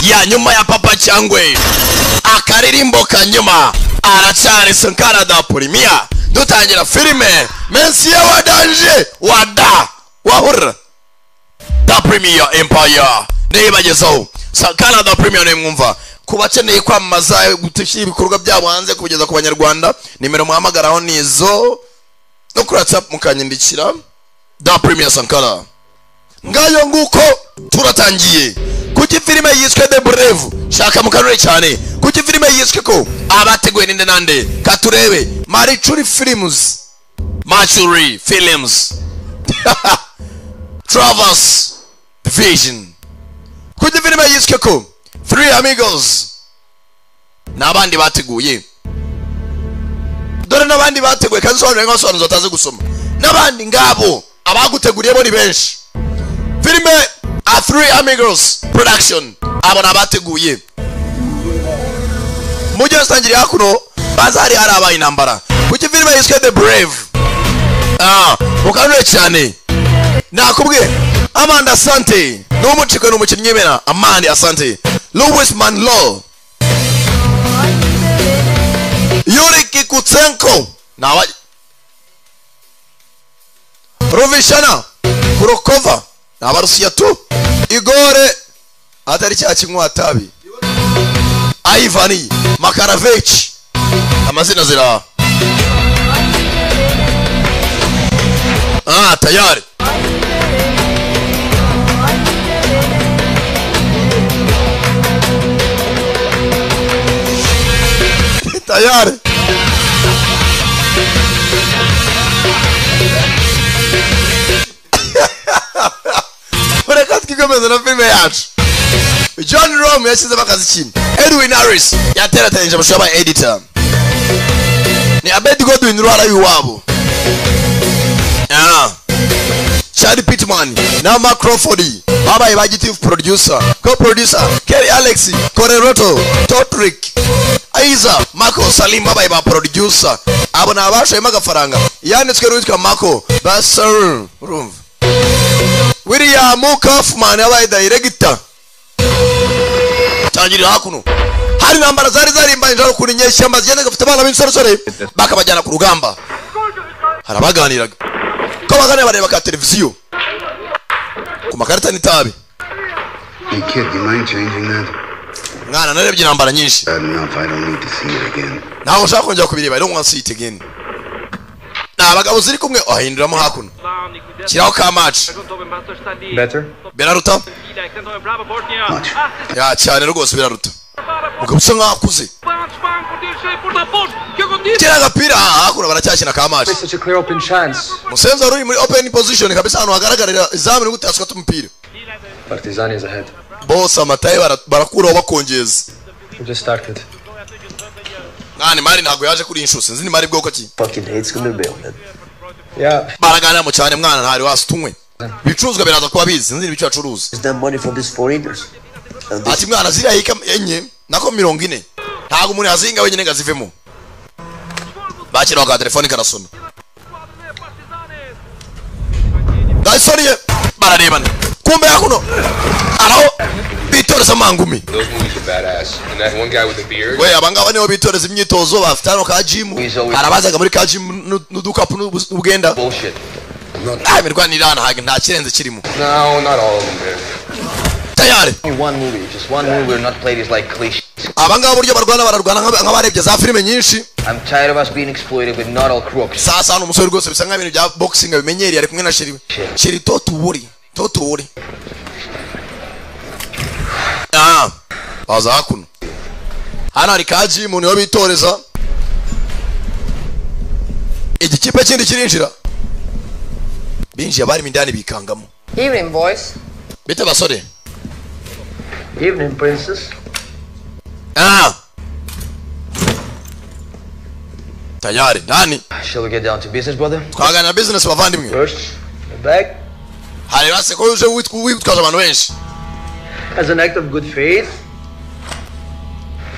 ya nyuma ya Papa Cyangwe akaririmbo kanyuma aracyari Sankara da Premier dutangira filime Mensiye wa danger wada wahura da Premier Empire nebagezaho Sankara da Premier nemwumva kubakeneye kwamaza gutushyira ibikorwa byabo hanze kugeza ku banyarwanda nimero muhamagaraho nizo no kuri WhatsApp mukanyandikira da Premier Sankara ngayo nguko turatangiye kuki filime yiswe The Brave shaka mukanure cyane kuki filime yiswe ko abateguye ninde nande katurebe Marichuri Films Travers Vision kuki filime yiswe ko Three Amigos nabandi bateguye dore nabandi bateguye kandi sobanura ngasobanuza utaze gusoma nabandi ngabo abaguteguriye bo ni benshi filime a Three Amigos production abona bateguye mujye stangiri hakuno bazari hari abaye intambara kuki filime yiswe The Brave mukanure cyane nakubwiye Amanda Asante n'umucikwe n'umukinnyi nyemera Amanda Asante Louis Manlo Yuri Kikutsenko nawa Rovishana Kurokova n'abarusiya tu Igore atari cya kinywa tabi Ivani Makaravich amazina zira tayari tayari Ureka twikomeza na filime yacu John Rome yashyize bakazi chini Edwin Harris yateratanije abashaba editor ni Abed Godwin ruhara yuwabo Charlie Pittman na Mark Crawford baba executive producer co-producer Kerry Alex Koreroto Totrick Aiza Marco Salim baba ba producer abo nabashoye magafaranga yanditswe rwitwa Marco Basar Room William Kaufman aba director tangiri hakuno hari nambara zari imbanje ari kuri nyeshyamba zigenda gafite abana b'insorosore bakabajyana ku rugamba harabaganiraga ko bagane bareba ka televiziyo ku makarita nitabi Hey kid, you mind changing that? Ngana narebye nambara nyinshi Enough, I don't need to see it again. naho ushaka kongera kubireba I don't want to see it again abagabo ziri kumwe ahinduramo hakuno kiraho ka match Better? beraruta Much. ya cyane rwose beraruta ukabusa nkakuze kira agapira hakuno baracyakina ka match Such a clear open chance. musenza ruri muri open position kabisa hano hagaragarira izamu ni gutaswa tumupira Partizan is ahead. boss amataye barakuraho bakongeza We just started. nani mari ntago yaje kuri inshusi nzi ni mari bwoko ki Fucking hates gonna build it. Yeah. baragana mu cyane mwana ntari wasutumwe bicuruzwa biraza kuba bizi nzi bicu acuruza Is that money from these foreigners? And this ati mwana ziriya hika enye nako 40 ntago umuntu yazinga wenyine ngazivemo bakira ka telefone karasona Dysoniye bararebana kumbe yakuno araho bitoreza mangumi Those movies are badass. And that one guy with the beard. we abangaba niho bitoreza imyitozo bafite hano ka gym arabazaga muri ka gym n'udukapu n'ubugenda Bullshit. mirwanirana hage nta kirenze kirimo No, not all of them, man. tayari one movie, just one movie. We're not play this like cliches. abangaba buryo barwana nk'abarebye za filime nyinshi I'm tired of us being exploited with not all crooks. sasa hano umusore rwose bisa nk'ibintu bya boxing bimenyereye ari kumwe na sheri totuburi baza hakuno hano hari ka gym niho bitoreza igikipe kindi kirinjira binjiye bari mindani bikangamo Evening, boys. bite basore Evening, princess. tayari ndani Shall we get down to business, brother? twagana business bavandimwe First, the bag. hari base ko uje witwaje abantu benshi As an act of good faith,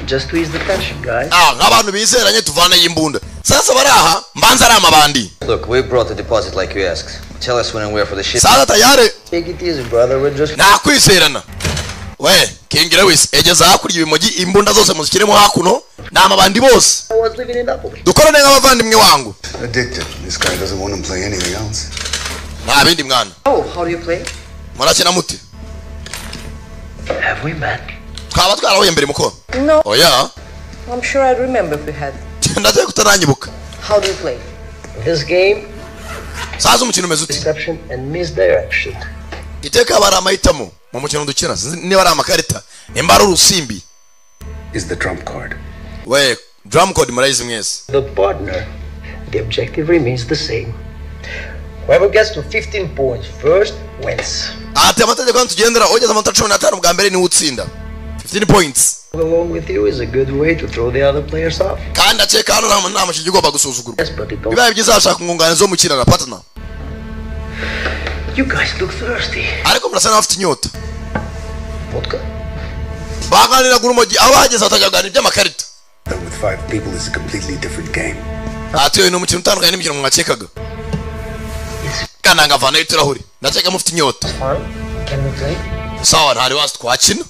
just to ease the tension, guys. nk'abantu bizeranye tuvana y'imbunda sasa baraha mbanza ari amabandi Look, we brought the deposit like you asked. Tell us when and where for the ship. sasa tayari Take it easy, brother. We're just... nakwizerana we King Lewis egeza hakurya ibimogi imbunda zose muzikiremo hakuno n'amabandi bose dukorane nk'abavandimwe wangu. Addicted. This guy doesn't want to play anything else. Nta bindi mwana. Oh, how do you play? Murakina muti? Have we met? Twaba twarahuye mbere muko? No. Oh yeah. I'm sure I'd remember if we had. Ndaje kutaranyibuka. How do you play? This game, Saza umukino umeze uti? deception and misdirection. Iteka bara amahitamo mu mukino dukina niba ari amakarita nimba ari urusimbi. Is the trump card. We drum code murayizi mwese. The partner, the objective remains the same. Whoever gets to 15 points first wins. Ati amategeko tugendera ugeze amanota 15 bwa mbere ni utsinda. 15 points. Along with you is a good way to throw the other players off. Kandi aceka hano nta mukino ugomba gusuzugurwa. Yes, but it don't. Bibaye byiza ashaka kungunganiza umukino na partner. You guys look thirsty. Ariko murasa n'afite inyota. Vodka? Baganira gurumogi abageze atajagana iby'amakarita. That with 5 people is a completely different game. Ati uyu ni umukino utandukanye n'imikino mwacekaga. Kana ngavana iturahuri. Ndaceka mufite inyota. Fine. Can we play? Sawa ntari wasi twakina.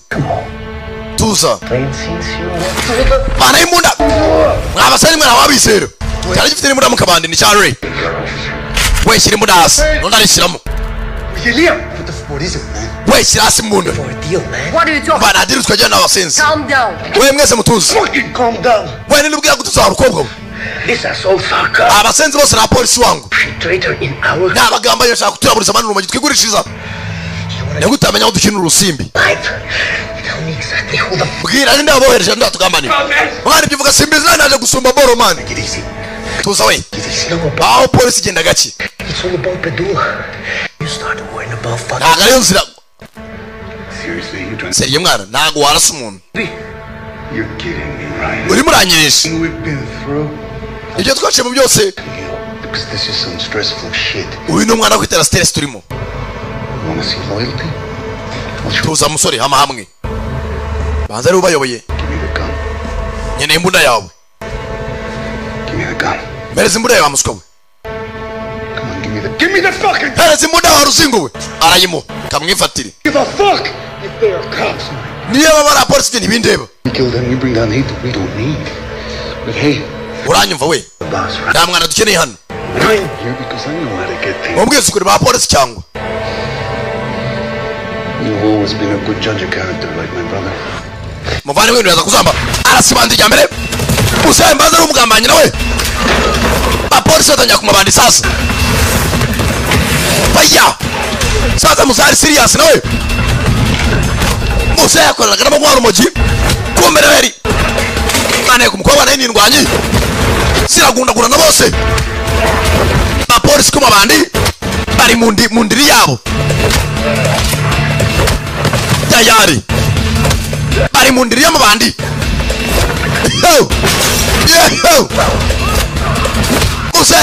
Tuza. Playing since you want. Bana imbunda. Mwabasani mwana wabisero. Cyari gifite imbunda mu kabandi ni cyare. We shira imbunda hasi. Nunda rishiramo. What is it, man? We shira hasi imbunda. For a deal, man. What are you talking? Bana adiru twajya n'abasenzi. Calm down. We mwese mutuzi. Fucking calm down. We nilubwira gutuzara ukobwa. This assault fucker. Abasenzi bose na polisi wangu. Traitor in our Nabagamba yo shaka kuturaburiza manu rumogi twigurishiriza. Negutamenya aho dukina urusimbi. life. Tell me exactly who the Bwira ninde wabohereje ndatugambani. Mwana bivuga simbizi naje gusumba boro man. Get easy. Tuza we. It's all about. Aho polisi genda gaki. It's all about Padula. You start worrying about fucking. Ntago ariyo nzira. Seriously, you trying to... Seriye mwana ntago warasa umuntu. You're kidding me, right? Uri muranyirisha. We've been through. Ibyo twaciye mu byose. Because this is some stressful shit. Uyu ni umwana kwitera stress turimo. You wanna see loyalty? Tuza musore hama hamwe. Banza ari ubayoboye. Give me the gun. Nyene imbunda yawe. Give me the gun. Mereza imbunda yawe muswa we. Come on, give me the fucking... Hereza imbunda yawe ruzingo we. Arayimo. Kamwifatire. Give a fuck if they are cops, man. Niyo baba polisi ntibindeba. We kill them, we bring down hate that we don't need. But hey, Uranyumva we. the boss, right? Nta mwana dukeneye hano. I'm here because I know how to get things. Mumbwize ukuri ba polisi cyangwa. You've always been a good judge of character, like my brother. Muvane we ndaza kuzamba. Arasibandi jya mbere. Usembaza ari umugambanyi nawe. Ba polisi batanya kumabandi sasa. Baya. Sasa musari serious nawe. Musa yakorana kana bagwara umuji. Kumbere beri. Mane kumukobwa nayo nindwanyi. Siragundagura na bose. Ba polisi kumabandi bari mundiri yabo. Tayari. Bari mundiri y'amabandi. Yo. Yo. Musa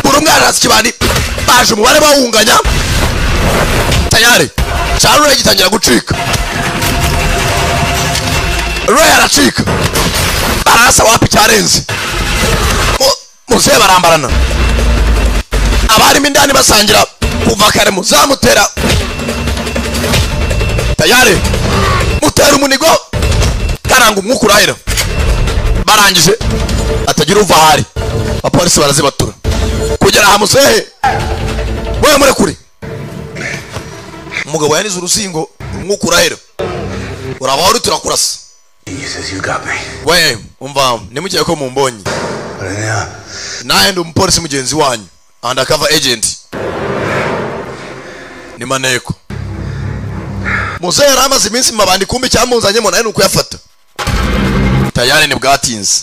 Burumwana sikibandi. Baje umubare bawunganya. Tayari. Charure gitangira gucika. Roya aracika. Barasa wapi cyarenze. Muze barambarana. Abari mindani basangira kuva kare muzamutera. Tayari. Mutera umunigo. Karanga umwuka urahera. Barangije atagira uva hari. Abapolisi barazibatura. Kugera aha muzehe. Wewe muri kuri. Umugabo yanize uruzingo umwuka urahera. Uraba wari turakurasa. He says you got me. We umva nimugiye ko mumbonye. Yeah. Naye ndi umupolisi mugenzi wanyu. Undercover agent. Ni Maneko. Muzehe yaramaze iminsi mabandi kumbi cyamuzanyemo naye nuko yafata. Tayari ni bwatinze.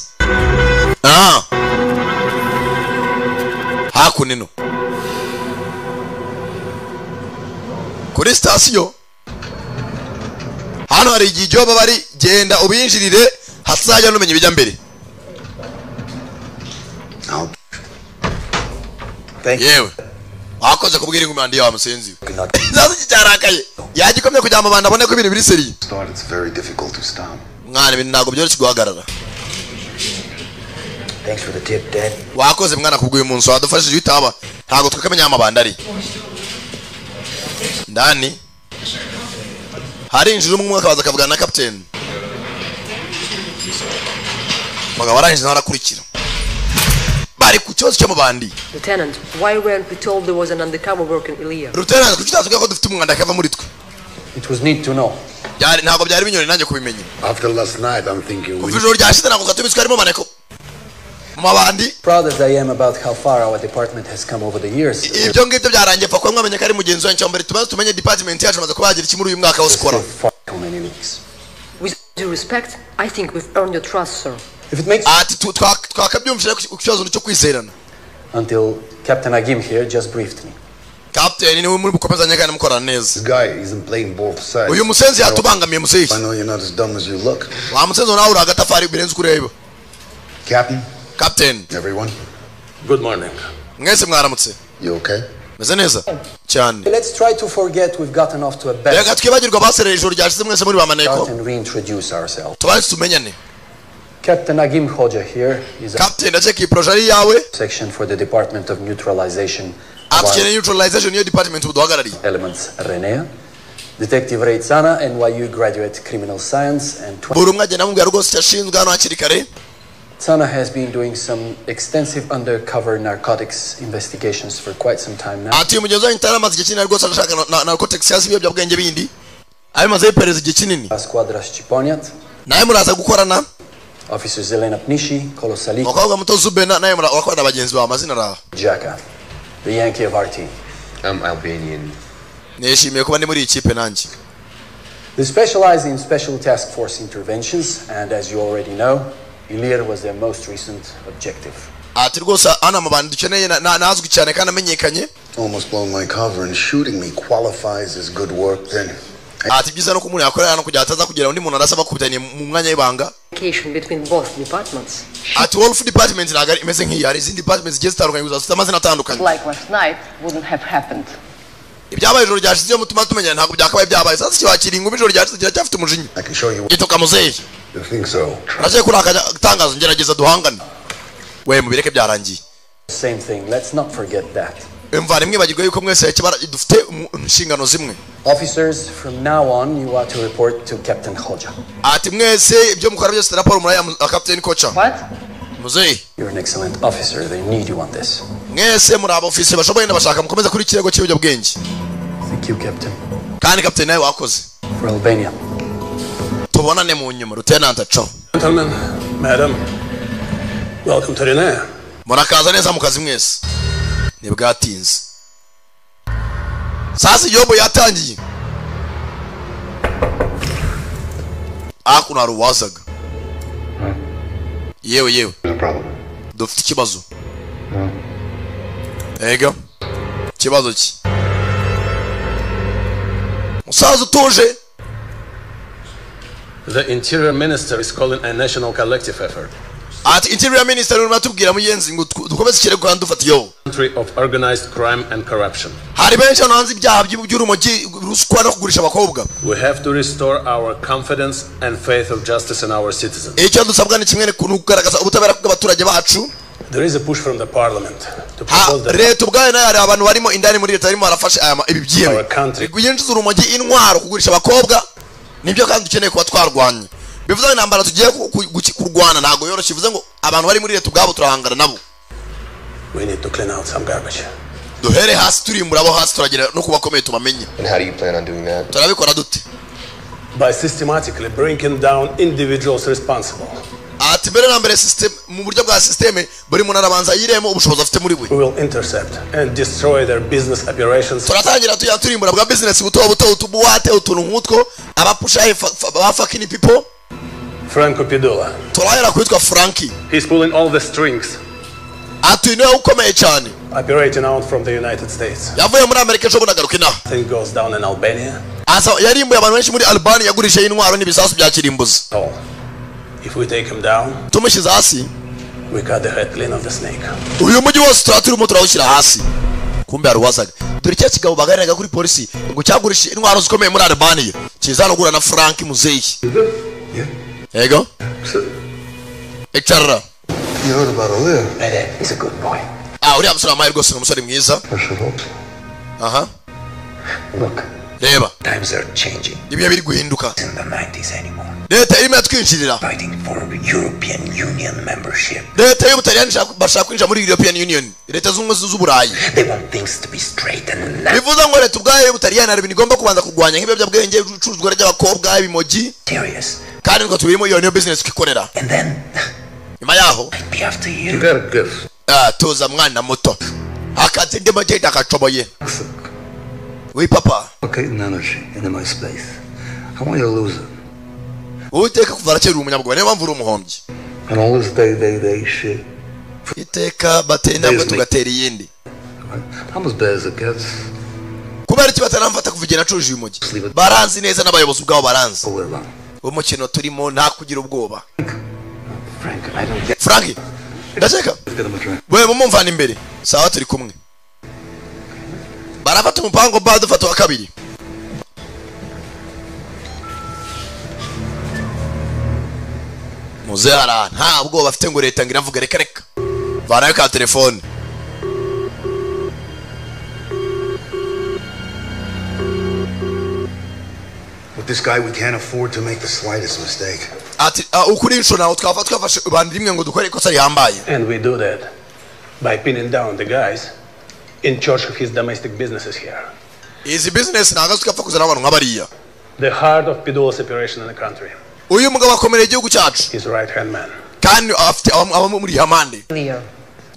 Hakunino. Kuri station hano hari igijoba bari genda ubinjirire hasajya numenye bijya mbere. Yewe wakoze kubwira ingumandi yawe musenzi. Zazo cyarakaye. Yagikomye kujya mu banda abone ko ibintu biri seri. It's very difficult to stop. Mwana ibintu ntago byoroshye guhagarara. Thanks for the tip, Dad. Wakoze mwana kubwuye umunsi wadufashije bitaba. Ntago twakamenya amabanda ari. Ndani harinjira umwe akabaza akavugana na captain mugabo arangiza narakurikira bari ku cyozo cy'amabandi. Lieutenant, why weren't we told there was an undercover work in Ilya? Lieutenant, kuki tatuka ko dufite umwanda kava muri twe? It was need to know. Yari ntago byari binyoni nanjye kubimenya. After last night, I'm thinking we... Kuvijoro ryashite nako katubitswe arimo maneko. Mabandi. Proud as I am about how far our department has come over the years. Ibyo ngibyo byarangiye fa ko mwamenye kari mugenzi wanyu cyambere tumenye department yacu maze kubagira iki muri uyu mwaka wose ukora. With due respect, I think we've earned your trust, sir. If it makes twakabyumvira ku kibazo cyo kwizerana. Until Captain Agim here just briefed me. Captain ni muri bukomezanya kandi mukorana neza. This guy isn't playing both sides. Uyu musenzi yatubangamiye museyi. I know you're not as dumb as you look. Wa musenzi nawe uri agatafari birenze kureba. Captain, everyone. Good morning. Mwese mwaramutse. You okay? Meze neza cyane. Let's try to forget we've gotten off to a bad. Reka twibagirwa baserera ijoro ryashize mwese muri bamaneko. And reintroduce ourselves. Tubanze tumenyane. Captain Agim Hoja here is Captain acheki project yawe. Section for the Department of Neutralization. After neutralization your department uduhagarari. Elements Renea. Detective Reitzana, NYU graduate criminal science and Burumwa jana mubwira rwose cyashinzwe hano hakiri kare. Sana has been doing some extensive undercover narcotics investigations for quite some time now. Ati mugenzi wanyu taramaze igihe kinini rwose arashaka narcotics yasi byo bwenge bindi. Ayo maze iperereza igihe kinini. Squadra Shchiponiat. Naye muraza gukorana. Officer Zelena Pnishi, Kolosali. Wakabwa muto Zubena naye murakorana bagenzi ba amazina ra. Jaka, the Yankee of our team. I'm Albanian. Nishimiye kuba ndi muri ikipe nanjye. They specialize in special task force interventions, and as you already know, Ilir was their most recent objective. Ati rwose ana mabandi dukeneye nazwi cyane kandi amenyekanye. Almost blown my cover, and shooting me qualifies as good work then. Ati byiza no kumuntu yakorera hano kujya ataza kugira undi muntu arasaba kubitanye mu mwanya y'ibanga. Between both departments. Ati Wolf department nagari imeze nk'iyi hari izindi departments zigiye zitandukanye gusa amazina atandukanye. Like last night wouldn't have happened. Ibyabaye ijoro ryashize mutuma tumenyana ntabwo byakabaye byabaye sasa kiwakira ingubi ijoro ryashize cyafite umujinya. I can show you. Gitoka muzeyi. You think so? Naje kurakaja tangazo ngerageza duhangane. We mubireke byarangiye. Same thing. Let's not forget that. Emva rimwe bagirwe yuko mwese dufite inshingano zimwe. Officers, from now on, you are to report to Captain Hoja. Ati mwese ibyo mukora byose raporo muraya Captain Kocha. What? Muzeyi. You're an excellent officer. They need you on this. Mwese muri aba officer bashoboye n'abashaka mukomeza kuri kirego cy'ibyo bwenge. Thank you, Captain. Kandi Captain nawe wakoze. For Albania. Tubonane mu nyuma Lieutenant Cho. Gentlemen, madam, welcome to Renea. Murakaza neza mu kazi mwese. Nibwatinze. Sasa yobo yatangiye. Akuna ruwazaga. Yewe. No problem. Dufite ikibazo. Ego. Kibazo ki? Musaza utuje. The Interior Minister is calling a national collective effort. Ati Interior Minister uratubwira muyenzi ngo dukomeze ikirego kandi dufatiyeho. Country of organized crime and corruption. Hari benshi hanze ibyaha by'urumogi ruswa no kugurisha abakobwa. We have to restore our confidence and faith of justice in our citizens. Icyo dusabwa ni kimwe kugaragaza ubutabera bw'abaturage bacu. There is a push from the parliament to propose that leta ubwayo nayo hari abantu barimo indani muri leta barimo barafasha ibi byewe. our country Guyinjiza urumogi intwaro kugurisha abakobwa nibyo kandi dukeneye kuba twarwanya. Bivuze ngo intambara tugiye kurwana ntago yoroshye, bivuze ngo abantu bari muri leta ubwabo turahangana nabo. we need to clean out some garbage. Duhere hasi turimbura abo hasi turagira no kubakomeye tubamenye. And how do you plan on doing that? Turabikora dute? By systematically breaking down individuals responsible. Ati mbere na mbere system mu buryo bwa systeme buri muntu arabanza yiremo ubushobozi afite muri we. We will intercept and destroy their business operations. Turatangira turimbura bwa business buto utubuwate utuntu nkutwo abapusha ba fucking people. Franco Pidula. Turahera kwitwa Frankie. He's pulling all the strings. Ati niwe ukomeye cyane. Operating out from the United States. Yavuye muri Amerika ejo bundi agaruka inaha. Thing goes down in Albania. Asa yarimbuye abantu benshi muri Albania yagurisha intwaro n'ibisasu bya kirimbuzi. Oh, if we take him down, Tumushyize hasi. we cut the head clean of the snake. Uyu mujyi wose turimo turawushyira hasi. Kumbe aruwazaga. Dore cya kigabo bagariraga kuri polisi ngo cyagurisha intwaro zikomeye muri Albania. Kizana gura na Frank Muzeyi. Ego. Ekara. You heard about Alir? He's a good boy. Uriya musore amaye rwose ni umusore mwiza. I should hope so. Aha. Look, reba Times are changing. ibihe biri guhinduka In the 90s anymore. leta irimo yatwinjirira Fighting for European Union membership. leta y'ubutaliyani bashaka kwinjira muri European Union leta z'ubumwe z'uburayi They want things to be straight and not bivuze ngo leta ubwayo y'ubutaliyani hari ibintu igomba kubanza kurwanya nk'ibiyobyabwenge ibicuruzwa ry'abakobwa ibimogi serious. kandi ngo tubirimo iyo niyo business twikorera And then nyuma yaho I'd be after you. You got a gift. tuza mwana muto akazi ndimo genda akacoboye oui papa Locating energy into my space. I want you to lose it. uteka kuva kera umunyabwoba niyo mpamvu uri umuhombyi And all this they shit. iteka batenda ngo tugatera iyindi I'm as bad as it gets. kubera iki bataramfata kuva igihe nacuruje uyu mujyi baranzi neza n'abayobozi ubwabo baranzi Pull it on. umukino turimo nta kugira ubwoba Frank, I don't get Frankie ndakeka Let's get him a drink. wewe mumvana imbere sawa turi kumwe barafata umupango ba dufata wa kabiri muzehara nta bwoba afite ngo leta ngira mvuga reka vanayo ka telefone With this guy, we can't afford to make the slightest mistake. ati ukuri insho nawe twafashe abantu rimwe ngo dukore ikosa rihambaye And we do that by pinning down the guys in charge of his domestic businesses here. izi business ntabwo tukapfa kuzana abantu nk'abariya The heart of Pidua's operation in the country. uyu mugabo akomereye igihugu cyacu His right-hand man. kandi afite abamo muri hamande Clear.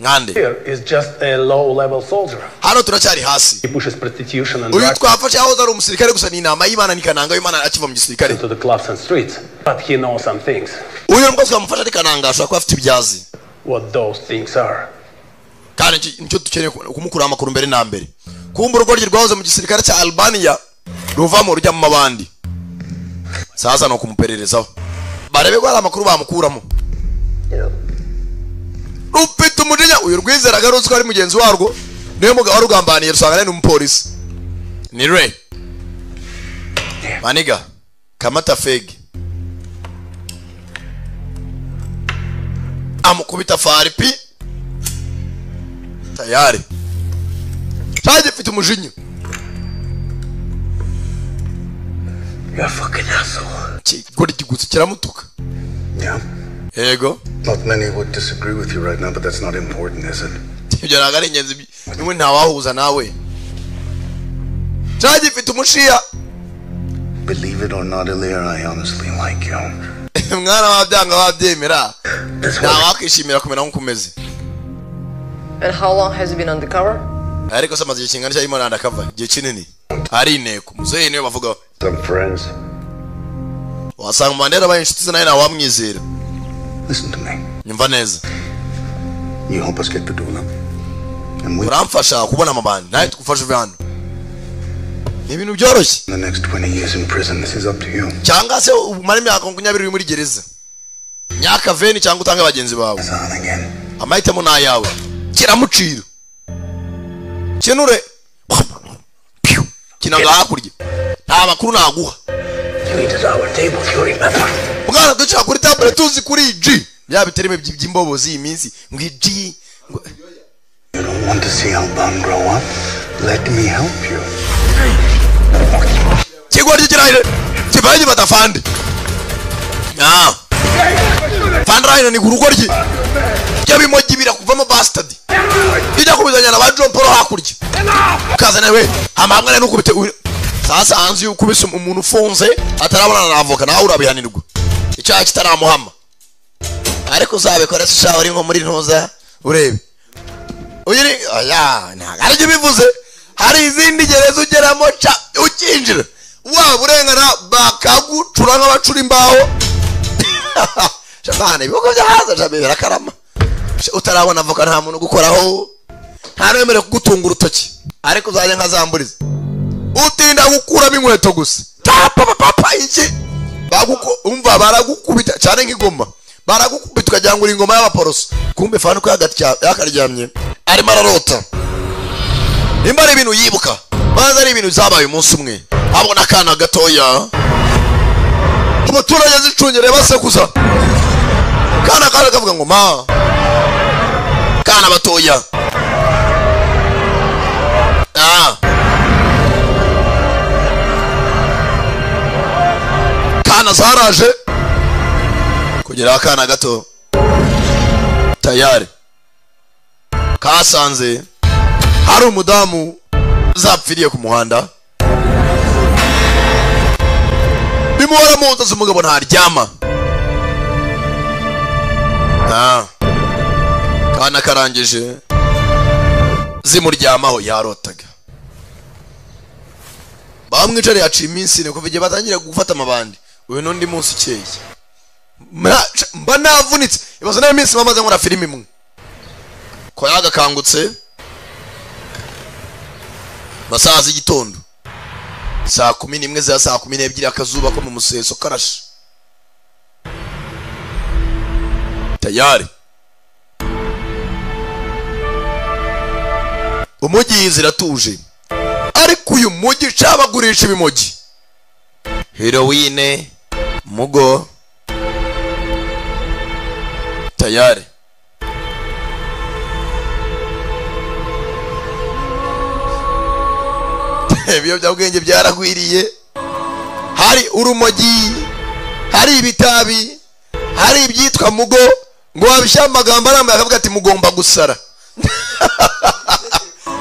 nkande Here is just a low-level soldier. hano turacyari hasi He pushes prostitution and uyu drugs twafashe yahoze ari umusirikare gusa ni inama y'imana ni kananga y'imana akiva mu gisirikare into the clubs and streets. But he knows some things. uyu nubwo twamufasha ari kananga ashobora kuba afite ibyazi What those things are. kandi nicyo dukeneye kumukura amakuru mbere na mbere kumva urugo rye rwahoze mu gisirikare cya Albania ruvamo rujya mu mabandi sasa no kumupererezaho barebe ko hari amakuru bamukuramo rufite umujinya uyu rwizeraga ruzi ko ari mugenzi warwo niyo mugabo warugambaniye rusanga ari n'umupolisi ni re maniga kamata fegi amukubita faripi tayari cyaje mfite umujinya You're a fucking asshole. kigori kigutse kiramutuka Yeah? yego Not many would disagree with you right now, but that's not important, is it? ibyo ntabwo ari ingenzi nimwe ntawahuza nawe cyaje mfite umushiya Believe it or not, Ilir, I honestly like you. mwana wabyanga wabyemera That's nta why wakwishimira kumera nk'uko umeze And how long has he been undercover? ariko se amaze igihe kingana cyarimo nandakava igihe kinini ari inteko muzehe niwe bavugaho Some friends. wasanga mandela abaye inshuti ze nawe nawe wamwizera Listen to me. nyumva neza You help us get Padula. And we, uramfasha kubona amabandi nawe tugufasha uve hano ni ibintu byoroshye in the next 20 years in prison, this is up to you. cyangwa se umara imyaka 20 uri muri gereza myaka veni cyangwa utange bagenzi bawe It's on again. amahitamo ni ayawe kiramucira kinure kinaga hakurya nta makuru naguha you eat at our table, you remember. mwana duca kuri table tuzi kuri G bya bitereme by'imbobozi iyi minsi ngo G You don't want to see Alban grow up? Let me help you. kigori kirahire kibaye gifata fandi fandi ni urugo rye byabimogi birakuvamo bastard bijya kubizanya na ba John Paul hakurya ukazana we hamwe n'ukubite sasa hanze y'ukubise umuntu ufunze atarabona na avoka nawe urabihanirwa icyaha kitaramuhama ariko uzabikora sha uri nko muri ntuza urebe uyiri aya ntagarije bivuze hari izindi gereza ugeramo ca ukinjira wa burengana bakagucura nk'abacura imbaho shabana ibigo byahaza jabera karama utarabona avoka nta muntu gukoraho ntaremere kugutunga urutoki ariko uzajya nkazamburiza utinda gukuramo inkweto gusa papa iki umva baragukubita cyane nk'igoma baragukubita ukagira ngo uri ingoma y'abaporoso kumbe fana ko yakaryamye arimo ararota nimba ari ibintu yibuka baza ari ibintu zabaye umunsi umwe abona akana gatoya abaturage zicungere basekuza kana kavuga ngo ma kana batoya sana zaraje kugera akana gato tayari kasanze hari umudamu zapfiriye ku muhanda bimuhora mu nzu z'umugabo ntaryama kana karangije zimuryamaho yarotaga bamwicare yaciye iminsi ne kuva igihe batangira gufata amabandi uyu n'undi munsi ukeye mba navunitse ibazo nayo minsi bamaze nkora filime imwe ko yagakangutse masaha z'igitondo saa 11 za saa 12 akazuba ko mu museso karashe tayari umujyi ziratuje ariko uyu mujyi cabagurisha ibimogi heroine mugo tayari ibiyobyabwenge byaragwiriye hari urumogi hari ibitabi hari ibyitwa mugo ngo wabishyira amagambo arambuye akavuga ati mugomba gusara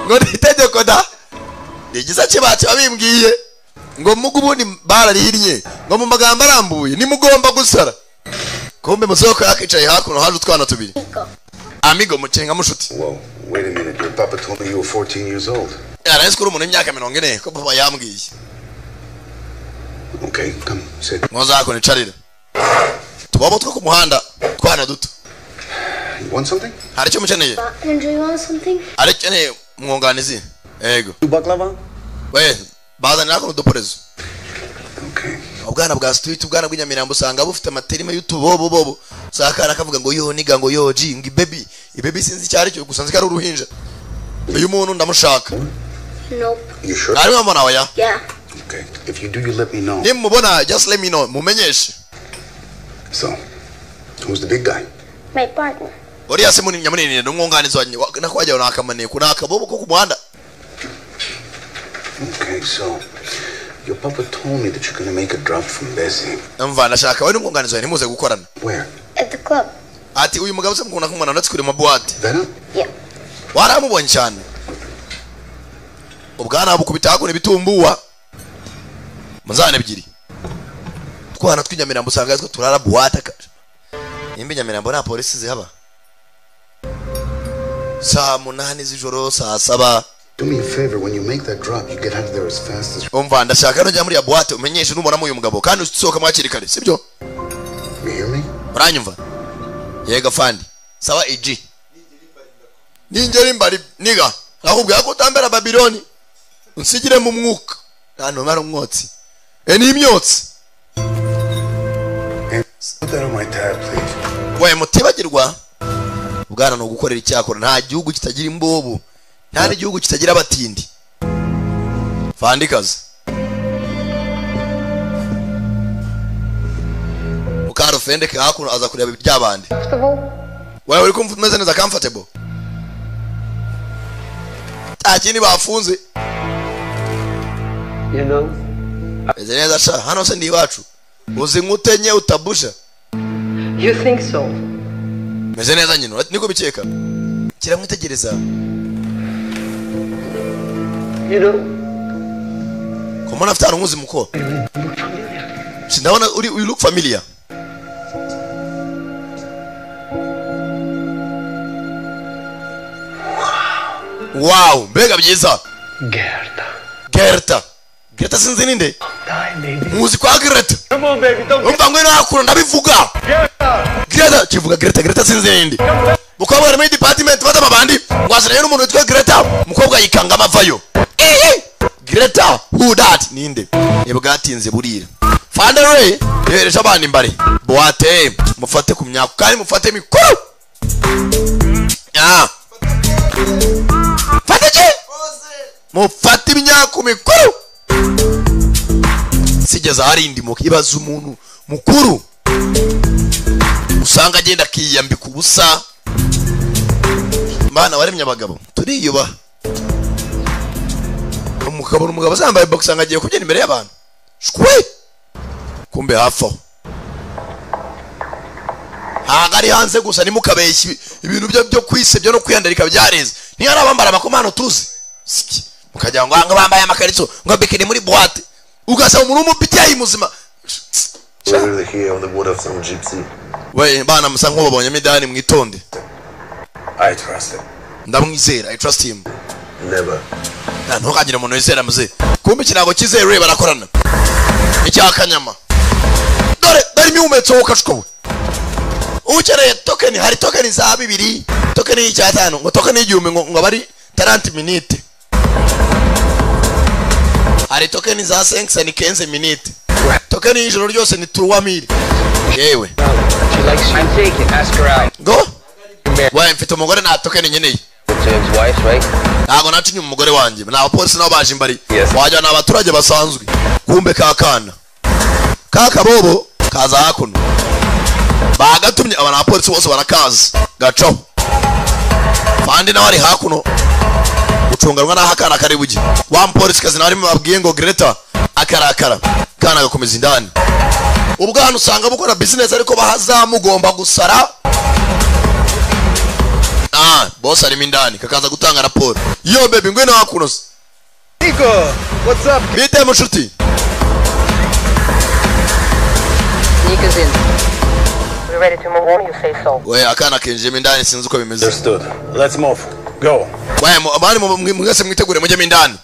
ngo nitegeko da igiza kibacu babimbwiye ngo mugo ubundi bararihirye ngo mu magambo arambuye ni mugomba gusara kumbe musoko yakicaye hakuno haje utwana tubiri amigo mucenga mushuti. Whoa, wait a minute, your papa told me you were 14 years old. Arahise kuri umuntu w'imyaka 40 ko papa yambwiye. Okay, come, sit. Mwazako nicarira. Tubabo two ku muhanda twana duto. You want something? Hari cyo mukeneye? Andrew, you want something? Ari cyane mwunganizi. Yego. Baklava? We, bazana nako duporezo. Okay. Ubwana bwa street ubwana bw'inyamirambo usanga bufite amaterima y'utubobo bobo. Sakara akavuga ngo yo niga ngo yo ji ngi baby. Ibaby sinzi cyari cyo gusanze kari uruhinja. Uyu muntu ndamushaka. Nope. You sure? Ari mama waya? Yeah. Okay. If you do, you let me know. Nimubona just let me know. Mumenyeshe. So, who's the big guy? My partner. Ori se munini nyamunini n'umwunganizi wanjye nakwajya nakamane kuna akabobo ko ku muhanda. Okay, so your papa told me that you're gonna make a drop from Bessie. Mva nashaka we n'umwunganizi wanjye nimuze gukorana. Where? At the club. Ati uyu mugabo se mukunda kumwana natsi kuri mabuate. Venom? Yeah. Waramubonye cyane. Ubwana bukubita hakune bitumbuwa. Muzane ebyiri. Twana twinyamirambo usanga twa turara buate. Nimbe nyamirambo na polisi zihaba. Saa 8 z'ijoro saa 7. Do me a favor, when you make that drop, you get out of there as fast as... Umva ndashaka no jya muri ya buate umenyeshe numubona mu uyu mugabo kandi usohoka mwakiri kare sibyo? You hear me? Uranyumva? Yega fandi. Sawa EG. Ninjeri mbari niga. Nakubwira ko utambera Babiloni. Unsigire mu mwuka. Nano mara umwotsi. Ni imyotsi. Put that on my tab, please. We mutibagirwa. Ubwana no gukorera icyakora nta gihugu kitagira imbobo. Nta n'igihugu kitagira abatindi. Fandikaze. Ukaro fende ka hakuno aza kureba ibyabandi. Wewe uri kumva umeze neza comfortable. Akini bafunze. You know? Eze neza sha hano se ndi iwacu. Uzi ngutenye utabusha. You think so? Meze neza nyino niko bikeka. Kiramwitegereza. You know? Komona afite arunguzi muko. Sindabona uri you look familiar. Wow, mbega byiza. Gerta sinzi ninde? Muzi kwa Gerta. Come on, baby, don't... Umva ngwino hakuru ndabivuga. Gerta sinzi ninde? Mukobwa ari muri department bata mabandi. Ngwazana rero umuntu witwa Gerta. Mukobwa yikanga amavayo. Gerta, who that? Ninde? Yebwatinze burira. Fandere, yereje abandi mbari. Boate, mufate ku myaka kandi mufate mikuru. Mufate imyaka mikuru. Sigeza hari ndimo kibaza umuntu mukuru. Usanga agenda kiyambika ubusa. Bana waremye abagabo. Turiyuba. Umugabo zambaye box anga agiye kugenda imbere y'abantu. Shwe. kumbe hafo hagari hanze gusa ni mukabeshyi ibintu byo kwisebya no kwiyandarika byareze ni ari abambara amakomano tuzi siki mukajya ngo anga bambaye amakariso ngo bikini muri boîte ugasa umuntu umupitiye muzima we bana musango babonye midani mwitonde. I trust him. Ndamwizera, I trust him. Never. Ntukagire umuntu wizera muze. Kumbe kinago kizere barakorana. Icyakanyama. Dore imiumetso ukashkowe. Ukereye token hari token za 2, token y'I5 ngo token y'igihumbi ngo bari 30 minutes. Hari token za 5 ni 15 minutes. Token y'ijoro ryose ni 3000. Yewe. I'm taking, ask her out. Go. Wae mfite umugore na token nyeneye. His wife, right? Ntago natinye umugore wanjye. Na abapolisi nabo baje imbari. Wajya n'abaturage basanzwe. Kumbe kakana. Kaka bobo kaza hakuno. Bagatumye abana abapolisi bose barakaza. Gaco. Bandi nawe ari hakuno. Ucunganwa na hakana kari bugi. Wa mupolisi kazi nawe babwiye ngo Greta akarakara. Kana gakomeza indani. Ubwana usanga bukora business ariko bahazamugomba gusara. Boss ari mindani kakaza gutanga raporo. Yo baby ngwino hakuno. Nico, what's up? Bite mushuti. Nico's in. We're ready to move on, you say so. We akana kenje mindani sinzi uko bimeze. Understood. Let's move. Go. We abandi mwese mwitegure mujye mindani.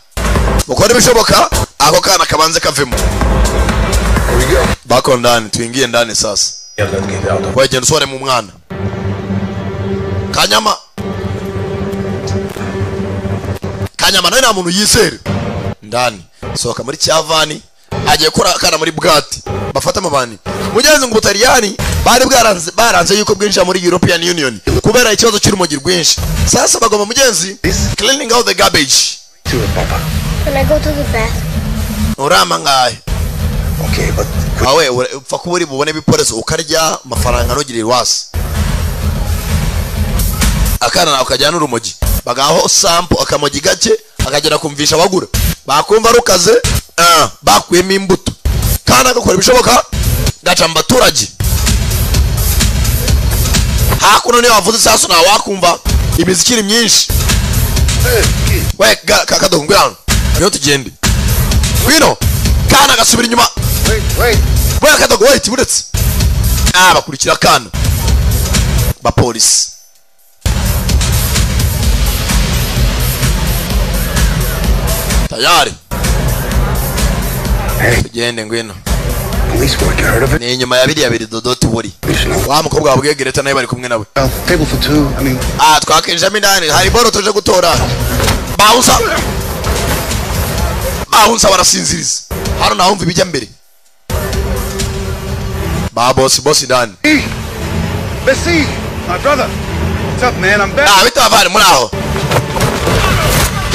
Mukore bishoboka ako kana kabanze kavemo. Here we go. Bako ndani tuingie ndani sasa. Yeah, let's get out of. Wewe je nsore mu mwana. Kanyama nawe nta muntu yizere ndani soka muri cyavani agiye kora kana muri bwati bafata amabani mugenzi ngo Butaliyani bari baranze yuko bwinjira muri European Union kubera ikibazo cy'urumogi rwinshi. Sasa bagoma mugenzi cleaning out the garbage. Can I go to the bathroom? Urama ngaye. Okay, but awe upfa kuburi bubone biporezo ukarya amafaranga nogirira wasi akana nawe ukajyana urumogi bagaho sample akamogi gake akagera kumvisha bagura bakumva rukaze bakuyemo imbuto kana gakora ibishoboka gaca mbaturage hakuno niyo wavuze saso na wakumva imizikiri myinshi. We kakadogo ngwano yo tugende wino kana gasubira inyuma. Wait. We kakadogo wait buretse bakurikira kana ba police. Tayari. Tugende ngwino. police work, you heard of it? Ni nyuma ya biriya biri dodoti buri. Wa mukobwa wabwiye Greta nawe bari kumwe nawe. Table for 2. I mean, twakinjira mindani hari boro tuje gutora. Bahunsa barasinziriza. Hano nahumva ibijya mbere. Boss ndani. Bessie, my brother. What's up, man? I'm back. Bitavale muri aho.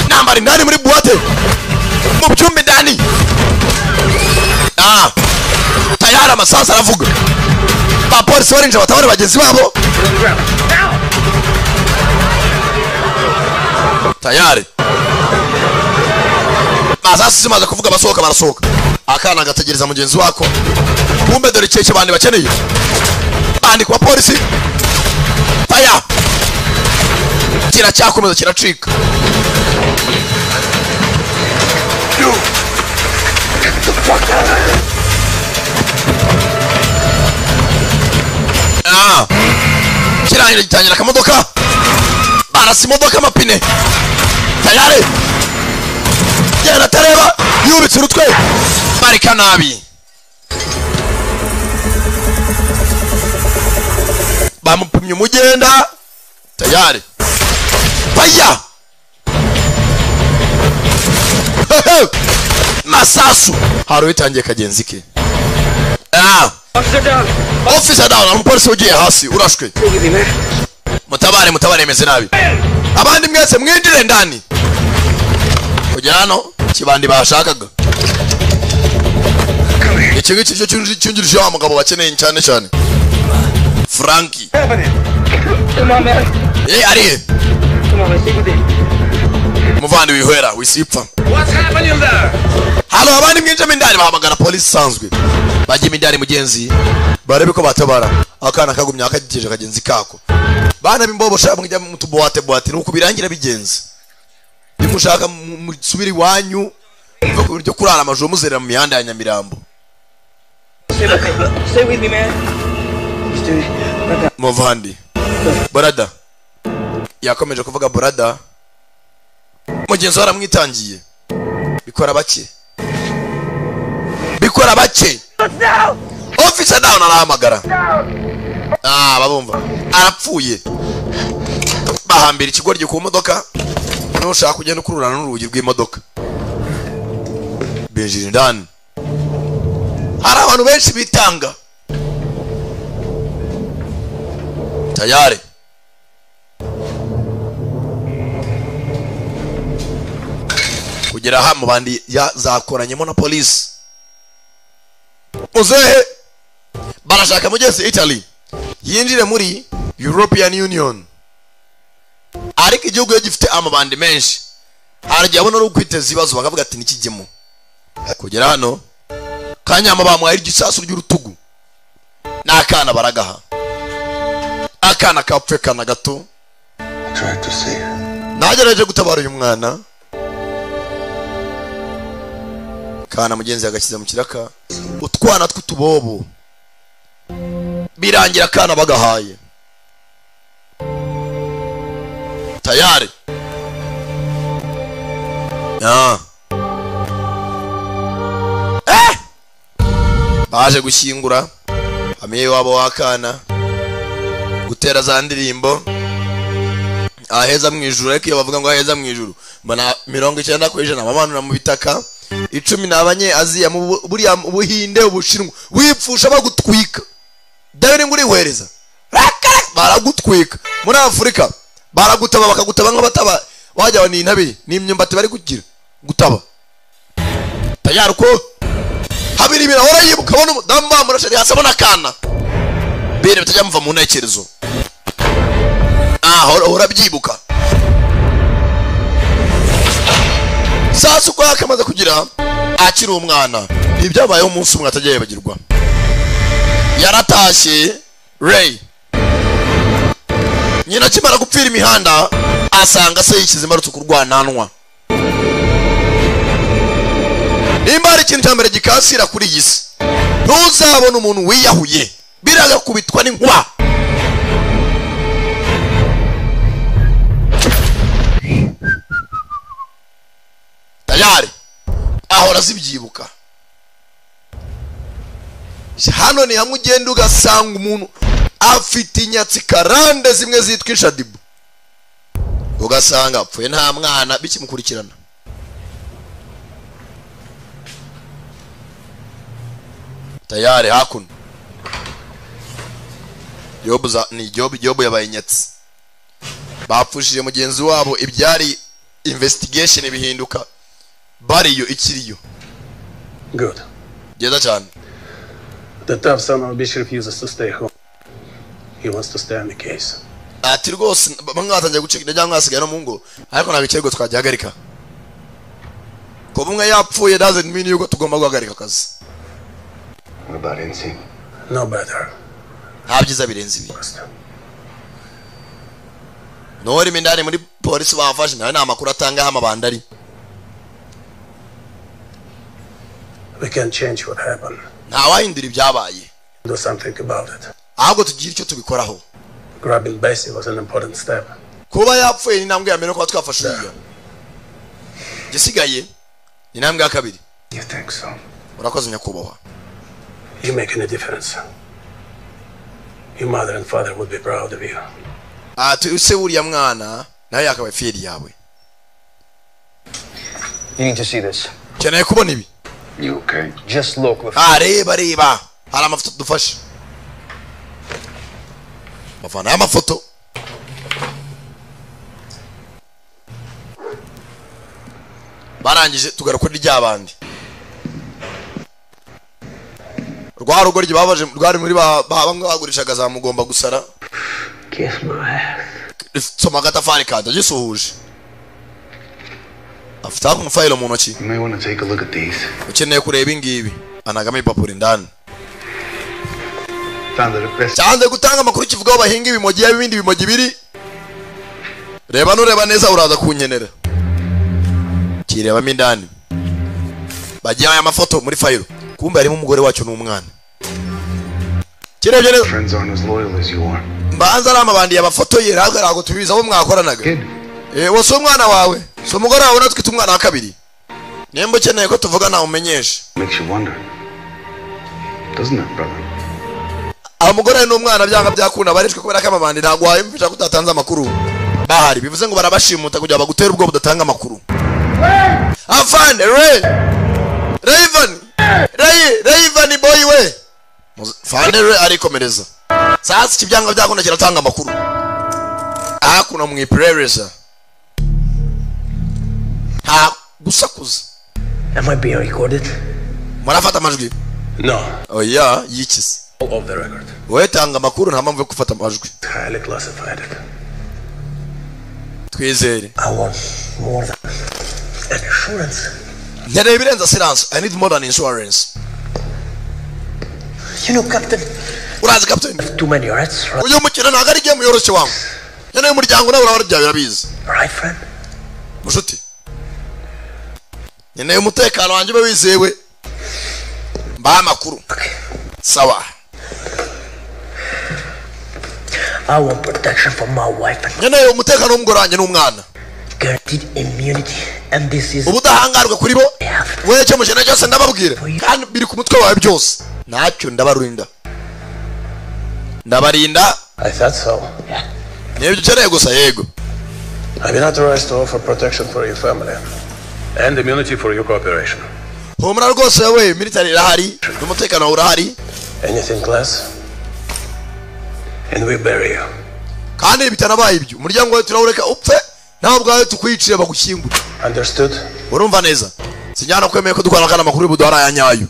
Nambari ndani muri buwate. Mu cyumba ndani. Tayari amasasa aravuga. Abapolisi barinje batabara bagenzi babo. Tayari. Masasi zimaze kuvuga basohoka barasohoka. Akana gategereza mugenzi wako. Kumbe dore cece bandi bakeneye. Bandi kwa polisi. Faya. Kiracyakomeza kiracika. get the fuck out of here. Kirangira gitangira akamodoka. Barasi imodoka amapine. Tayari. Yana tareba yubitse urutwe. Barika nabi. Bamupimye umugenda. Tayari. Faya. Masasu haro itangiye kagenzi ke. Officer down umupolisi ugiye hasi urashwe. Mutabare meze nabi. Abandi mwese mwinjire ndani. Kugera hano kibandi bashakaga. Iki ngiki cyo cyunjirije wa mugabo bakeneye cyane. Frankie. Come on, man. Ari. Come on, man, stay with it. muvandi wihwera wisipfa. What's happening there? Halo abandi mwinjira indani bahamagara polisi sanzwe. Bajye indani mugenzi barebe ko batabara. Akana kagumya akagijeje kagenzi kako. Bana bimbobo shaka mwijya mu tuboate nuko birangira bigenze. Nimushaka musubira iwanyu mva ku buryo kurara amajoro muzerera mu mihanda ya Nyamirambo. Stay with me, man. Muvandi. Brother. Yakomeje kuvuga brother. Mugenzi waramwitangiye. Bikora bake. Officer down arahamagara. Babumva. Arapfuye. Bahambira ikigoryi ku modoka. Nushaka kugenda kururana n'urugi rw'imodoka. Benjiri ndani. Hari abantu benshi bitanga. Tayari. Kugera hamwe bandi yazakoranyemo na polisi. Muzehe barashaka mugeze Italy yinjire muri European Union. Ariko igihugu gifite amabandi menshi. Harajya abona no kwiteza ibibazo bakavuga ati nikijyemo. Kugera hano Kanyama bamwaye igisasu ry'urutugu. Nakana baragaha. Akana kapfe kana gato. Try to see her. Nagerageje gutabara uyu mwana. Kana mugenzi yagashyize mu kiraka. Utwana tw'utubobo. Birangira kana bagahaye. Tayari. Baje gushyingura amiye wabo wakana gutera za ndirimbo aheza mu ijuru. Ariko iyo bavuga ngo aheza mu ijuru mbona 90% bamanura mu bitaka 10 nabanye Aziya mu buriya Buhinde Ubushinwa wipfusha bagutwika Dawe nguri hwereza baragutwika. Muri Afrika baragutaba bakagutaba nk'abataba wajya ni intabire n'imyumbati bari kugira gutaba. Tayari ko habiri bira hora yibuka bona damba murashari hasabona kana bere bitajya mva mu ntekerezo. Hora byibuka sasa uko akamaze kugira akiri umwana ibyabayeho umunsi umwe atagiye bagirwa. Yaratashye Ray nyina kimara gupfira imihanda asanga se yikize marutse kurwananwa. Nimba ari ikintu cyambere gikasira kuri iyi si ntuzabona umuntu wiyahuye biraga kubitwa n'inkuba. Tayari ahora zibyibuka. Hano ni hamwe ugenda ugasanga umuntu afite inyatsi karande zimwe zitwa inshadibu ugasanga apfuye nta mwana bikimukurikirana. Tayari hakuno Yobu yabaye inyatsi. Bapfushije mugenzi wabo ibyari investigation bihinduka bariyo ikiriyo. Good. Geza cyane. The tough son of a bitch refuses to stay home. He wants to stay on the case. Ati rwose bamwatangiye gucika cyangwa asigaye no mu ngo ariko ntabwo ikirego twagihagarika. Ko bumwe yapfuye doesn't mean yuko tugomba guhagarika akazi. What about Incy? No better. Habyiza birenze ibi. Nori mindani muri polisi bafashe nawe nta makuru atanga amabandari. We can change what happened. Ntawahindura ibyabaye. Do something about it. Ahubwo tugira icyo tubikoraho. Grabbing Bessie was an important step. Kuba yapfuye ni intambwe ya mbere ko twafashe iyo. Gisigaye ni intambwe ya kabiri. You think so? Urakoze nyakubahwa. You're making a difference. Your mother and father would be proud of you. Use uriya mwana nawe yakabaye fiyeri yawe. You need to see this. Keneye kubona ibi. You okay? Just look. Reba. Hari amafoto dufashe. Mafana y'amafoto. Barangije tugaruka ry'abandi. Rwa rugo ryibabaje rwari muri bamwe bagurishaga za mugomba gusara. Kiss my ass. Soma gatafari kada gisuhuje. afite umufayilo mu ntoki. You may want to take a look at these. Ukeneye kureba ingibi. Anagama ipapuro indani. Found that the best. Cyanze gutanga amakuru kivugaho bahinga ibimogi y'ibindi bimogi biri. Reba nureba neza uraza kunyenera. Kirebamo indani. Bagiye aya mafoto muri fayilo. Kumbe harimo umugore wacu n'umwana. Kirebye neza. Friends aren't as loyal as you are. Mbanza ari amabandi y'abafoto ye rago tubiza bo mwakoranaga. Wose umwana wawe. So umugore wawe natwita umwana wa kabiri. Nembo ukeneye ko tuvugana umenyeshe. Makes you wonder. Doesn't it, brother? Umugore n'umwana byanga byakunda barishwe kubera ko amabandi ntagwaye mfisha kutatanza amakuru. Bahari bivuze ngo barabashimuta kugira bagutera ubwo budatanga amakuru. Afande Raven boy we. Fande arikomereza. Sasa kibyanga byakunda kiratanga amakuru. Kuna mwiperereza. Gusakuza. Am I being recorded? Murafata amajwi? No. Oh yeah, yichise. All of the record. Wetanga amakuru nta mpamvu yo gufata amajwi. Highly classified. Twizere. I want more than an insurance. Ntere birenza silence. I need more than insurance. You know, Captain. Urazi Captain? Too many rats. Uyu mukino ntago ari game yoroshye wangu. Nene umuryango nawe urabara byawe birabizi. Right, friend? Mushuti. Nene umutekano wanje wizewe. Mba amakuru. Okay. Sawa. I want protection for my wife and Nene umutekano w'umugore wanjye n'umwana. guaranteed immunity, and this is ubudahangarwa kuri bo. Wewe cyo mujana cyose ndababwira kandi biri ku mutwe wawe byose. Ntacyo ndabarinda. Ndabarinda. I thought so. Yeah. Niyo ukeneye gusa yego. I've been authorized to offer protection for your family and immunity for your cooperation. Homura rwose we military irahari n'umutekano urahari. Anything less and we bury you. Kandi bitanabaye ibyo umuryango wawe turawureka upfe naho bwawe tukwicire bagushyingura. Understood? Urumva neza? Sinyana kwemeye ko dukwana kana makuru y'ubudora ya nyayo.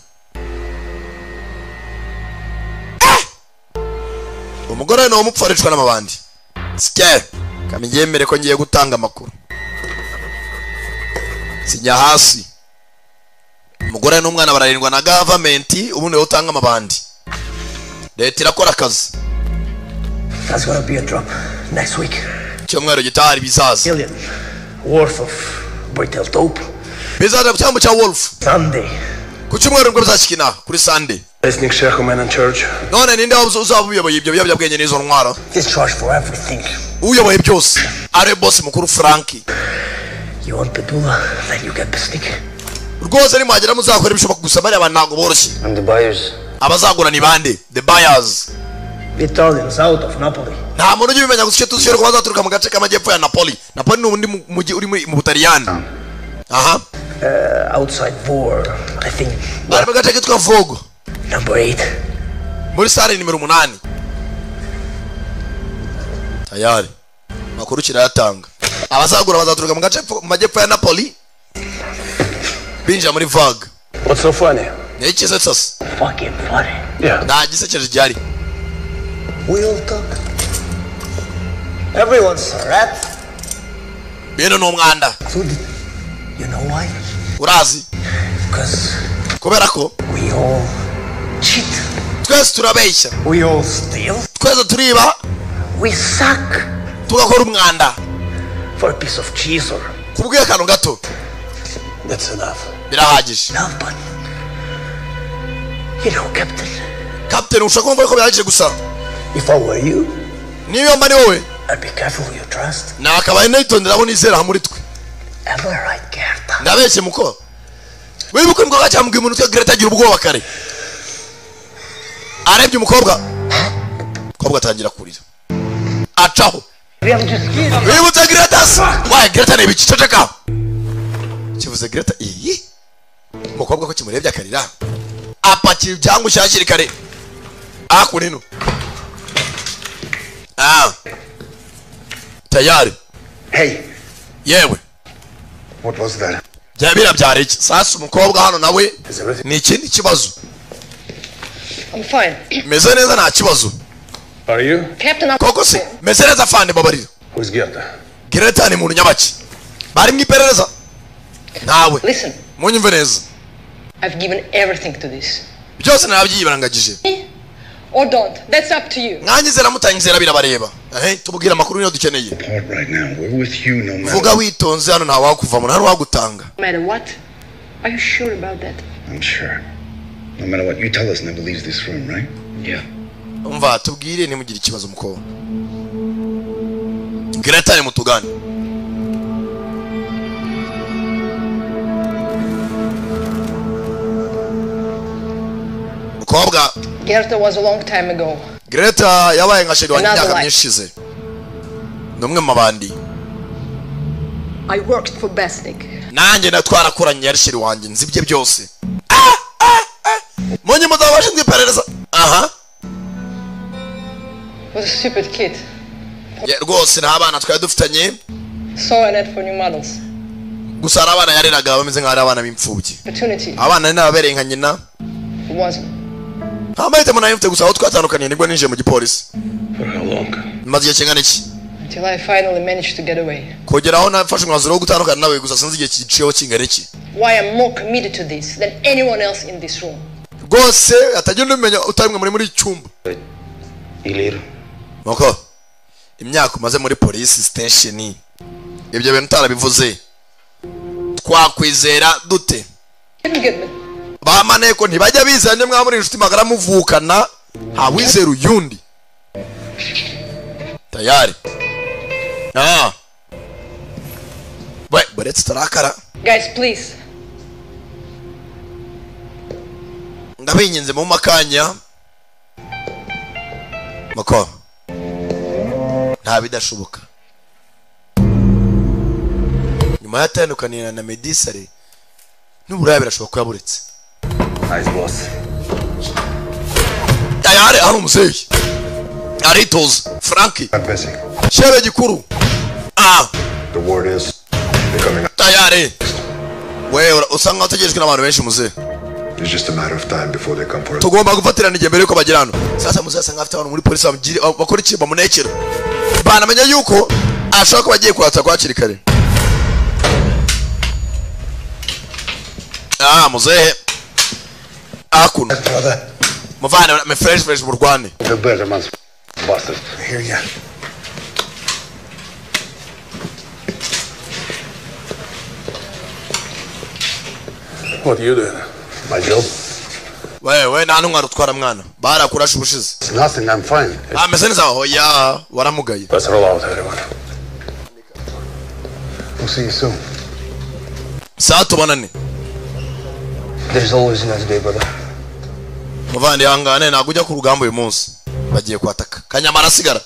Umugore no umupfarishwa n'amabandi. Sike kamijemere ko ngiye gutanga amakuru. Sinya hasi. Umugore n'umwana bararindwa na government ubundi utanga amabandi. Leta irakora akazi. That's gonna be a drop next week. Cyomwero gitari bizaza. Million worth of retail dope. Bizaza cyambo cha Wolf. Sunday. Ku cyumweru ngo bizashikina kuri Sunday. Listening Sheikh in church. None ninde uzabuyoboye ibyo byabwenge n'izo ntwaro? He's charged for everything. Uyoboye byose. Are boss mukuru Frankie. You want Pedula, then you get Bisnik. Rwose ni mwagera muzakora ibishoboka gusa bari abantu ntago boroshye. And the buyers. Abazagura ni bande? The buyers. Italians out of Napoli. Nta muntu ubimenya gusa icyo tuzishobora kuba zaturuka mu gace k'amajyepfo ya Napoli. Napoli ni ubundi mujyi uri mu Butaliyani. Aha. Outside Vor, I think. Bari mu gace kitwa Vogo. Number 8. Muri sare nimero 8. Tayari. Makuru kirayatanga. Abazagura bazaturuka mu gace mu majyepfo ya Napoli. Binja muri Vogue. What's so funny? Niki sasa? Fucking funny. Yeah. Na gisekeje jari. We'll talk. Everyone's a rat. Bino no mwanda. You know why? Urazi? Because kubera ko we all cheat. Twese turabeshya. We all steal. Twese turiba. We suck. Tugakora umwanda. For a piece of cheese or kubwiye kantu gato. That's enough. Birahagije. No, but you know, Captain. Captain ushaka kumva ko bihagije gusa. If I were you, niyo mani wowe, I'd be careful who you trust. Na akabaye nitondera abo nizera muri twe. Am I right, Gerta? Ndabeshye muko. Wibuke ngo gacyambwe umuntu twa Greta agira ubwoba kare. Arebye umukobwa. Umukobwa atangira kurira. Acaho. Wibutse Greta. Why Greta ne biciceka? Kivuze Greta iyi. Umukobwa ko kimurebye akarira. Apakira byangu cyashiri kare. Akunino. Tayari. Hey. Yewe. What was that? Jabira byariki. Sasa umukobwa hano nawe ni ikindi kibazo. I'm fine. Meze neza nta kibazo. Are you? Captain, Koko se meze neza fande babarira. Who's Gerta? Greta ni muntu nyabaki. Bari mwiperereza. nawe Listen. munyumve neza. I've given everything to this. Byose nabyibirangagije. Or don't. That's up to you. Mwanyizera mutanyizera birabareba. Tubwira amakuru niyo dukeneye. Right now, we're with you no matter. Vuga witonze hano nta wakuvamo nta wagutanga. No matter what? Are you sure about that? I'm sure. No matter what, you tell us never leaves this room, right? Yeah. Umva tubwire nimugire ikibazo mukobwa. Greta ni mutugane. Mukobwa. Greta was a long time ago. Greta yabaye nka sheri wanjye imyaka myinshi ishize. Numwe mu bandi. I worked for Besnik. Nanjye natwarakoranye yari sheri wanjye nzibye byose. Monye muzabashe kwiperereza. Aha. Was a stupid kid. Rwose nta bana twari dufitanye. Saw an ad for new models. Gusa abana yareraga bameze nka abana b'imfubyi. Abana ni ababereye nka nyina. It wasn't. Ntamahitamo nayo mfite gusa aho twatandukaniye nibwo ninjiye mu gipolisi. For how long? Maze igihe kingana iki? Until I finally managed to get away. Kugera aho nafashe umwanzuro wo gutandukana nawe gusa sinzi igihe kiciyeho kingana iki. Why I'm more committed to this than anyone else in this room. Rwose atagenda umenya utarimwe muri icyumba. Iliro. Moko. Imyaka umaze muri police station. Ibyo bintu utarabivuze. Twakwizera dute? Bamaneko ntibajya bizanye mwa muri inshuti magara muvukana ha wizera uyundi. Tayari. But it's tarakara. Guys, please. Ndabinyenze mu makanya. Mako. Nta bidashoboka. Nyuma yatandukaniye na Medisare. N'uburaye birashoboka yaburetse. Nice boss. Tayari ari umuzeyi. Aritos, Frankie. Bessie. Shebe gikuru. The word is they're coming up. Tayari. Wewe usanga utegerejwe n'abantu benshi muze. It's just a matter of time before they come for us. Tugomba gufatirana igihe mbere yuko bagirano. Sasa muze asanga afite abantu muri polisi bakora iki bamunekera. Banamenya yuko ashaka bagiye kwatsa kwakiri kare. Muzehe. Akuno. Muvana me fresh mu Rwanda. The better man's bastard. Here ya. What are you doing? My job? Wewe nta numwe arutwara mwana. Barakurasha ubushize. It's nothing, I'm fine. Ameze neza hoya waramugaye. Let's roll out everyone. We'll see you soon. Saa tubonane. There's always another day, brother. Muvandi hangane ntabwo ujya ku rugamba uyu munsi. Bagiye kwataka. Kanyamara sigara.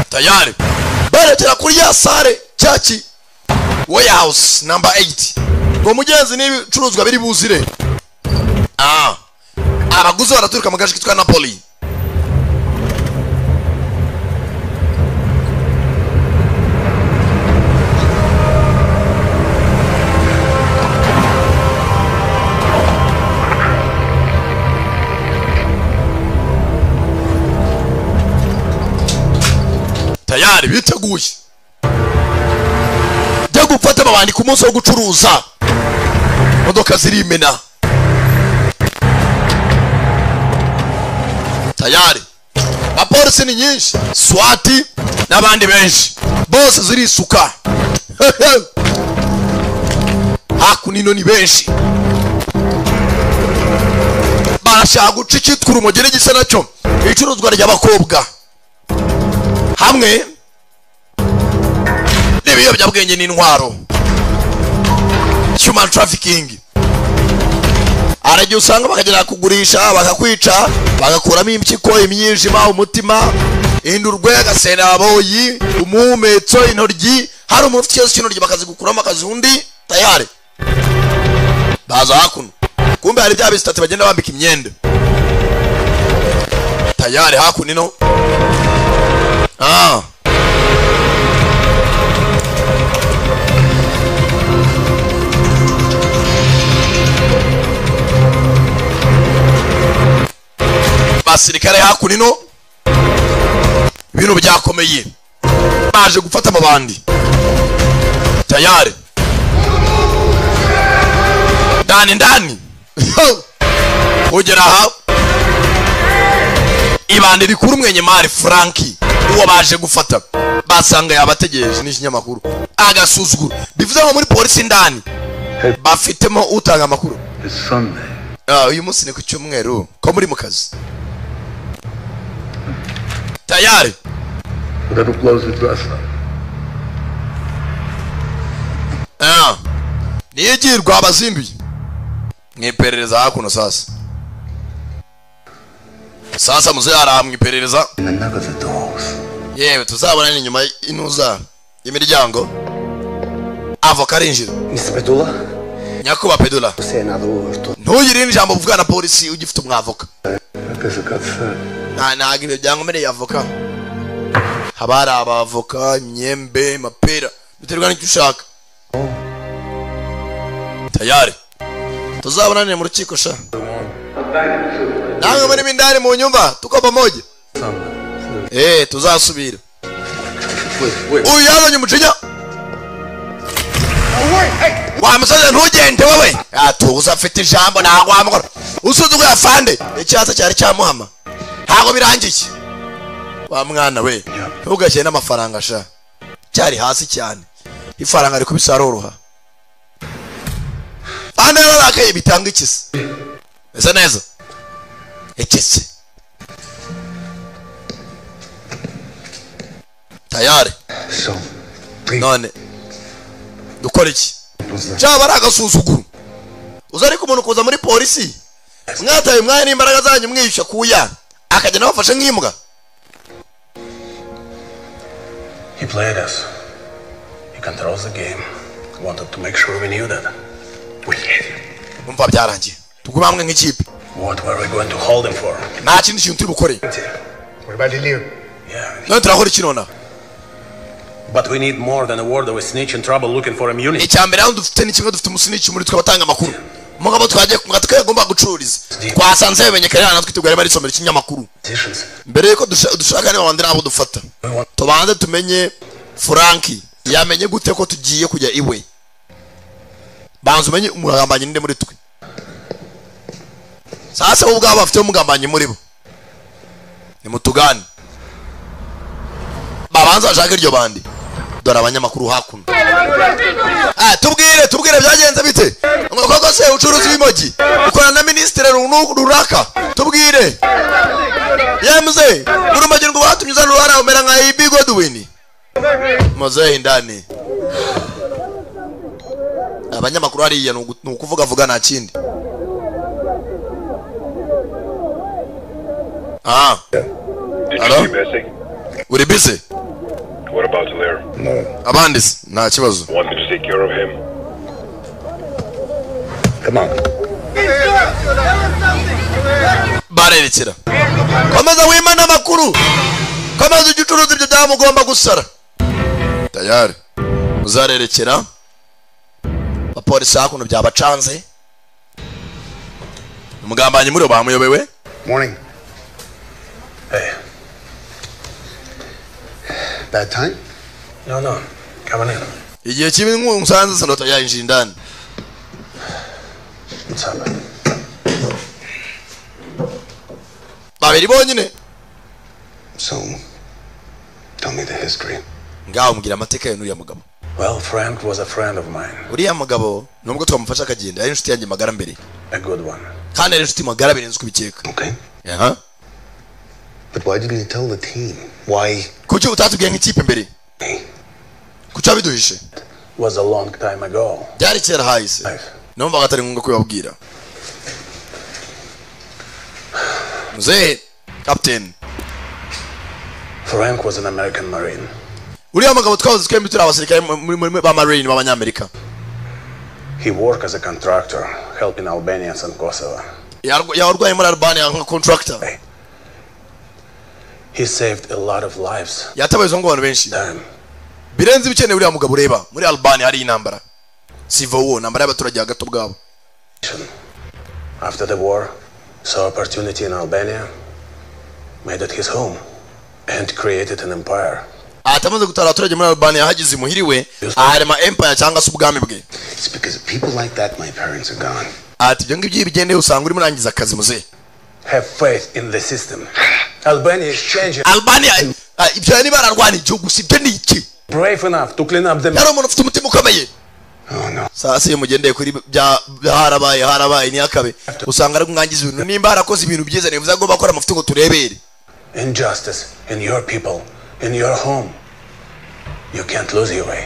Tayari. Baretera kuri ya sare cyaci. Warehouse number 8. Ngo mugenzi n'ibicuruzwa biri buzire. Abaguzi baraturuka mu gace kitwa Napoli. Tayari biteguye. Jya gufata abandi ku munsi wo gucuruza. Modoka zirimena. Tayari. Apolisi ni nyinshi. Swati n'abandi benshi. Bose zirisuka. Hakunino ni benshi. Barashaka guca icyitwa urumugere gisa nacyo. Icuruzwa ry'abakobwa. Hamwe n'ibiyobyabwenge n'intwaro. Human trafficking. Aragiye usanga bakagera kugurisha bakakwica bagakuramo impyiko imyijima umutima indurwe agasena aboyi umumetso intoryi hari umuntu ufite ikibazo cy'intoryi bakazigukuramo akazi undi tayari baza hakuno kumbe hari bya bisitati bagenda bambika imyenda tayari hakuno ino basirikare hakuno ibintu byakomeye baje gufata amabandi tayari ndani kugera aha ibandi rikuru mwenye mari Frankie uwo baje gufata basanga yabategereje n'ikinyamakuru agasuzuguro bivuze ngo muri polisi ndani bafitemo utanga amakuru uyu munsi ni ku cyumweru ko muri mu kazi tayari niyigirwa abazinduye mwiperereza hakuno sasa muze aramwiperereza yewe tuzabona ni nyuma inuza imiryango avoka arinjira Mr. Pedula nyakuba Pedula ntugire ijambo uvuga na polisi ugifite umwavoka ntago ibyo byangomereye avoka haba hari abavoka imyembe mapera biterwa n'icyo ushaka tayari tuzabonane mu rukiko sha nange muri mindani mu nyumba tuko pamoja tuzasubira uyu yazanye umujinya wa musaza ntugende wowe tuza afite ijambo ntago wamukora usuze uko yafande icyatsi cyari cyamuhama ntago birangiye wa mwana we ntugashyire n'amafaranga sha cyari hasi cyane ifaranga ari kubisaroroha ane rakaye bitanga ikisi ese neza ikisi tayari none dukora iki cyaba ari agasuzuguro uza ariko umuntu kuza muri polisi mwataye mwanya n'imbaraga zanyu mwishyura kuya akajya nabafashe nk'imbwa. He played us. He controls the game. Wanted to make sure we knew that. We hate him. Umva byarangiye tuguma hamwe nk'ikipe. What were we going to hold him for? Nta kindi kintu turi bukore. What about Ilir? Yeah. No turakora ikinona. But we need more than a word of a snitch in trouble looking for immunity. Icyambere aho dufite n'ikimwe dufite umusnitch muri twabatanga amakuru. Mugabo twagiye kumwatwe gomba gucuriza. Twasanze bimenyekana natwe tugare bari somera ikinyamakuru. Mbere yuko dushaka ne bandira abo dufata. Tubanze tumenye Frankie yamenye gute ko tugiye kujya iwe. Banze umenye umugambanyi nde muri twe. Sasa ubwo bafite umugambanyi muri bo. Ni mutugani. Babanza ashaka iryo bandi. Dora abanyamakuru hakuno. Tubwire byagenze bite? Ngoko se ucuruzi w'imogi. Ukora na ministre runaka. Tubwire. Yemze, urumaje ngo batunyuza ruhara umera nka Ibi Godwin. Moze indani. Abanyamakuru ari nukuvuga vuga nta kindi. Hello? Uri busy? What about Hilaire? No. Abandis, nta kibazo. Want me to take care of him? Come on. Barerekera. Komeza wimana makuru. Komeza ugicuruza ibyo byamugomba gusara. Tayari. Uzarerekera. Abapolisi hakuno byabacanze. Umugambanyi muri bamuyobewe. Morning. Hey. Bad time? No. Come on in. Igihe kibi nk'umusanze sanota yinjira indani. What's happening? Babiri bonyine. So, tell me the history. Ngaho mugira amateka y'uriya mugabo. Well, Frank was a friend of mine. Uriya mugabo nubwo twamufasha akagenda ari inshuti yanjye magara mbere. A good one. Kandi ari inshuti magara birenze kubikeka. Okay. Yeah. But why didn't you tell the team? Why? Kuki utatubwiye nk'ikipe mbere? Kuki abiduhishe? Was a long time ago. Byari kera hahise. Numva gatari ngombwa kubabwira. Mzee, Captain. Frank was an American Marine. Uriya mugabo twavuze twembi turi abasirikare ba Marine b'abanyamerika. He worked as a contractor, helping Albanians and Kosovo. Yarwaye muri Albania nka contractor. He saved a lot of lives. Yatabaye ngo abantu benshi. Birenze bikene uriya mugabo ureba muri Albania hari intambara. Civil war, nambara y'abaturage hagati bwabo. After the war, saw opportunity in Albania, made it his home, and created an empire. Atamaze gutara abaturage muri Albania hagize imuhiriwe aharema empire cyangwa se ubwami bwe. It's because of people like that my parents are gone. Ati byo ngibyo bigende usanga uri murangiza akazi muze. Have faith in the system. Albania is changing. Albania ibyo ni bararwana igihugu sibyo ni iki? Brave enough to clean up the yaro umuntu ufite umutima ukomeye. Oh no. Sasa iyo mugendeye kuri harabaye ni akabe usanga ari kumwangiza ibintu nimba harakoze ibintu byiza nivuze ngo bakora amafuti ngo turebere. Injustice in your people, in your home. You can't lose your way.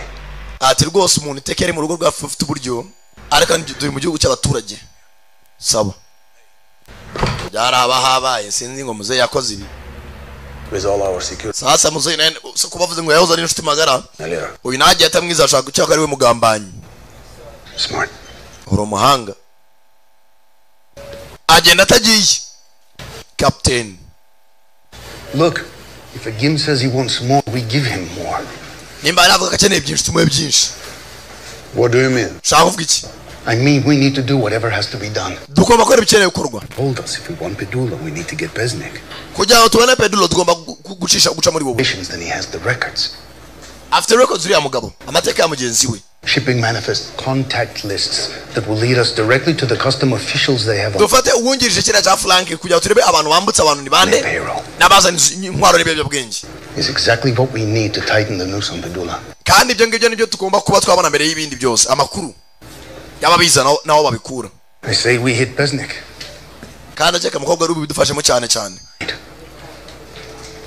Ati rwose umuntu itekere mu rugo rwafite uburyo ariko ndi mu gihugu cy'abaturage. Saba. Yaraba habaye sinzi ngo muze yakoze ibi. With all our security. Sasa muze nene kubavuze ngo yahoza ari inshuti magara. Uyu nagiye atamwiza ashaka gucyaka ari we mugambanyi. Smart. Uro muhanga. Agenda atagiye. Captain. Look, if a Gim says he wants more, we give him more. Nimba aravuga kakeneye byinshi tumuhe byinshi. What do you mean? Shaka uvuga iki? I mean, we need to do whatever has to be done. Dugomba gukora ibikeneye gukorwa. Told us if we want Pedula, we need to get Besnik. Kugira ngo tubone Pedula tugomba guca muri wowe. Then he has the records. After records uriya mugabo amateka ya mugenzi we. Shipping manifest contact lists that will lead us directly to the custom officials they have. Dufate uwungirije kira cha Frank kugira turebe abantu bambutsa abantu ni bande. Nabazana intwaro n'ibyo bwenge. Is exactly what we need to tighten the noose on Pedula. Kandi ibyo ngibyo nibyo tugomba kuba twabona mbere y'ibindi byose amakuru. Yababiza nawo babikura. I say we hit Besnik. Kandi cyeka mukobwa rubi bidufashemo cyane.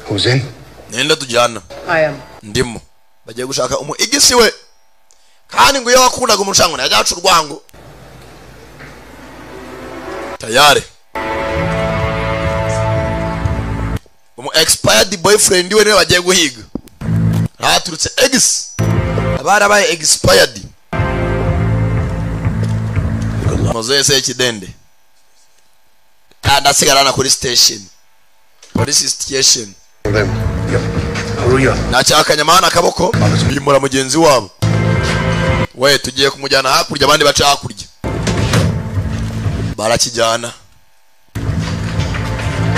Who's in? Nenda tujyana. I am. Ndimo. Bagiye gushaka igisi we. Kandi ngo yawakundaga umushango najyacu rwango. Tayari. Expired boyfriend we niwe bagiye guhiga. Haturutse ex. Abarabaye expired. Mozese kidende. Adasigara kuri station. Police station. Na cyakanyamana akaboko bimura mugenzi wabo. We tugiye kumujyana hakurya abandi baca hakurya. Barakijyana.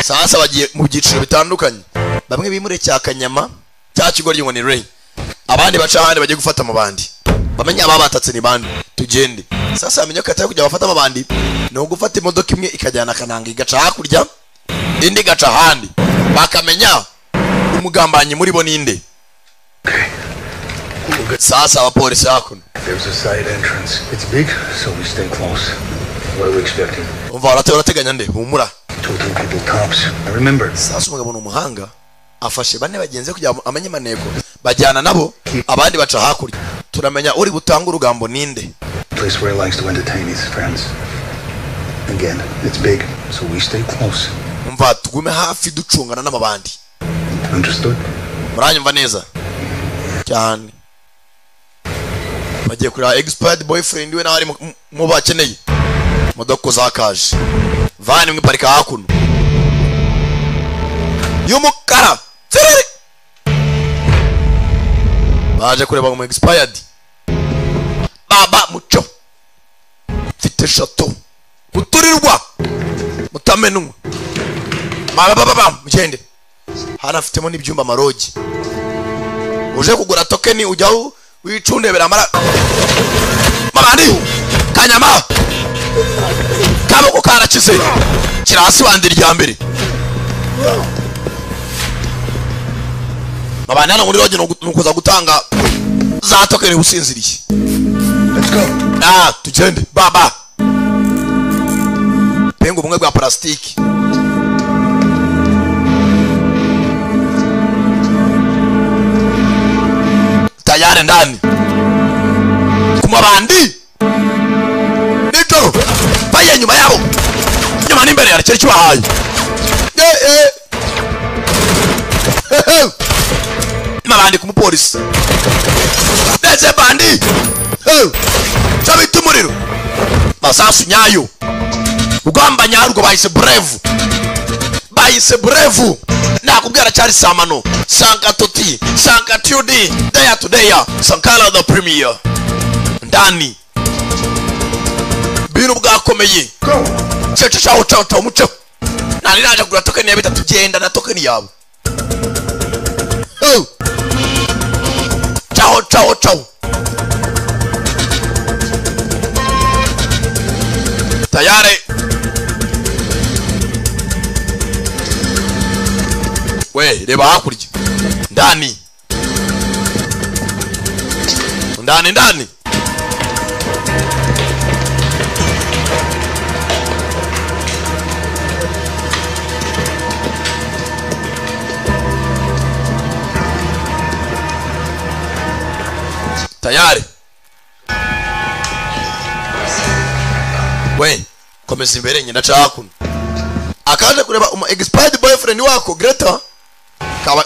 Sasa bagiye mu byiciro bitandukanye. Bamwe bimure cyakanyama cya kigoryi ngo ni Ray. Abandi baca ahandi bagiye gufata amabandi. Bamenya ababatatse ni bandi. Tugende. Sasa amenye ko atari kujya bafata amabandi. No gufata imodoka imwe ikajyana kananga igaca hakurya. Indi gaca ahandi. Bakamenya umugambanyi muri bo ninde. Sasa abapolisi hakuno. There's a side entrance. It's big, so we stay close. What are we expecting? Umva urateganya nde humura. 2 people tops. I remember. Sasa umugabo n'umuhanga afashe bane bagenze kujya amenye maneko bajyana nabo abandi baca hakurya. Turamenya uri butanga urugambo ninde. Place where he likes to entertain his friends. Again, it's big, so we stay close. Umva tugume hafi ducungana n'amabandi. Understood? Muranyumva neza cyane. Bagiye kuri expired boyfriend we nawe mu bakeneye modoko zakaje vani mwe parika hakuno y'umukara baje kureba mu expired baba muco mfite shato guturirwa mutamenwa baba mugende hana afitemo n'ibyumba marogi uje kugura tokeni ujyaho wicundebera amara mabandi kanyama kaboko karakize kirasi bandi rya mbere mabandi hano muri rogi nukuza gutanga za tokeni usinziriye. Let's go. Tugende baba pengo bumwe bwa plastiki. Tayari ndani kumabandi nitoro baye nyuma yabo nyuma n'imbere ya cyari cyahaye mabandi kumupolisi ndetse bandi chabita umuriro masasu nyayo ugamba nyarwo bahise brave nakubwira cyari samano sankatoti sankatudi day to day Sankara the premier ndani bino bwakomeye cece cyaho umuco nari naje kugura tokeni ya bitatu genda na tokeni yabo Ciao ciao ciao. Tayari. We reba hakurya. Ndani. Ndani. Tayari. We komeza imbere nyina cakuno. Akaje kureba expired boyfriend wako Greta.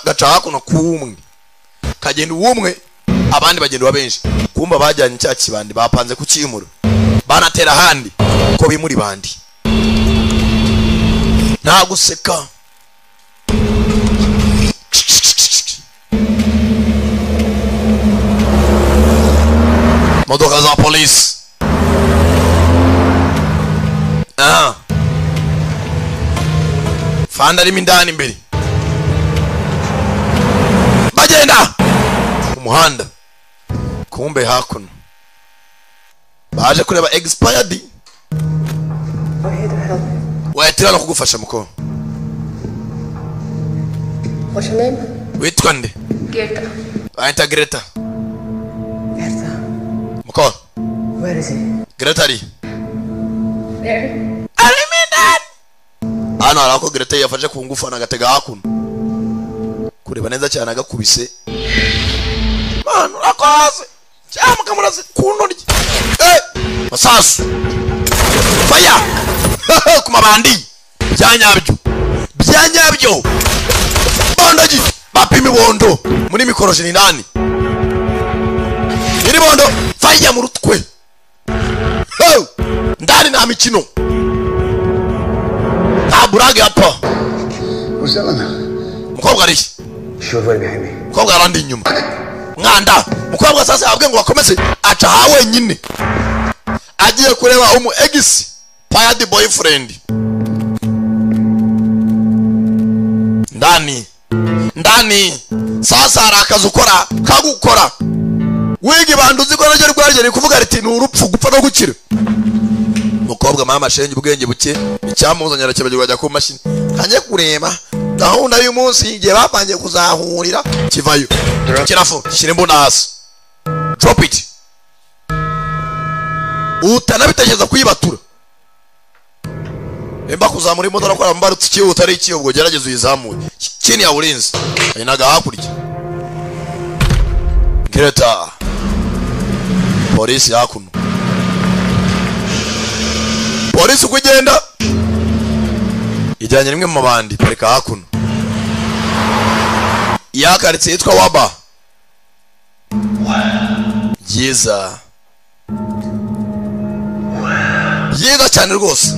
Gaca hakuno kumwe. Kagenda uwumwe abandi bagenda wabenshi. Kumba bajyanye cya kibandi bapanze kukimura. Banatera handi ko bimuri bandi. Nta guseka. Modoka za polisi. Fanda ari mindani imbere. Bagenda umuhanda. Kumbe hakuno baje kureba expired. Waitira no kugufasha muko. What's your name? Witwa nde? Greta. Aita Greta. Greta. Muko. Where is he? Greta ari. There. Aliminat. Ana arako Greta yafashe ku ngufu anagatega hakuno. Kureba neza cyane agakubise. Manu rakoze. Cyama kamuraze kuntorye. Masasu. Fire. Kumabandi. Byanyabyo. Bondoji. Bapimi bondo. Muri mikoroje ni nani? Iri bondo. Fire mu rutwe. Ndani na mikino. Aburage apa. Uzalana. Mukobwa ari. Sure right behind me. Mukobwa arandi inyuma. Mwanda. Mukobwa sasa yabwe ngo bakomeze aca hawe nyine. Agiye kureba umu ex fired boyfriend. Ndani. Sasa arakaza ukora kagukora. Wigi banduzi ko ryo rwarye kuvuga riti ni urupfu gupfa no gukira. Mukobwa mama shenje ubwenge buke icyamuzanyara kibagirwa ajya ku mashini. Kanye kureba gahunda y'umunsi igihe bapangiye kuzahurira kivayo. Kirafo shirembo nasi. Drop it. Utanabitekereza kuyibatura. Emba kuzamura imodoka kwa mbarutse kiyo utari kiyo ubwo gerageza uyizamuye. Kini ya ulinzi. Ayinaga hakurya. Greta. Polisi hakuno. Polisi kugenda. Ijyanye rimwe mu mabandi parika hakuno. Yakaritse yitwa Waba. Yiza. Yiza cyane rwose.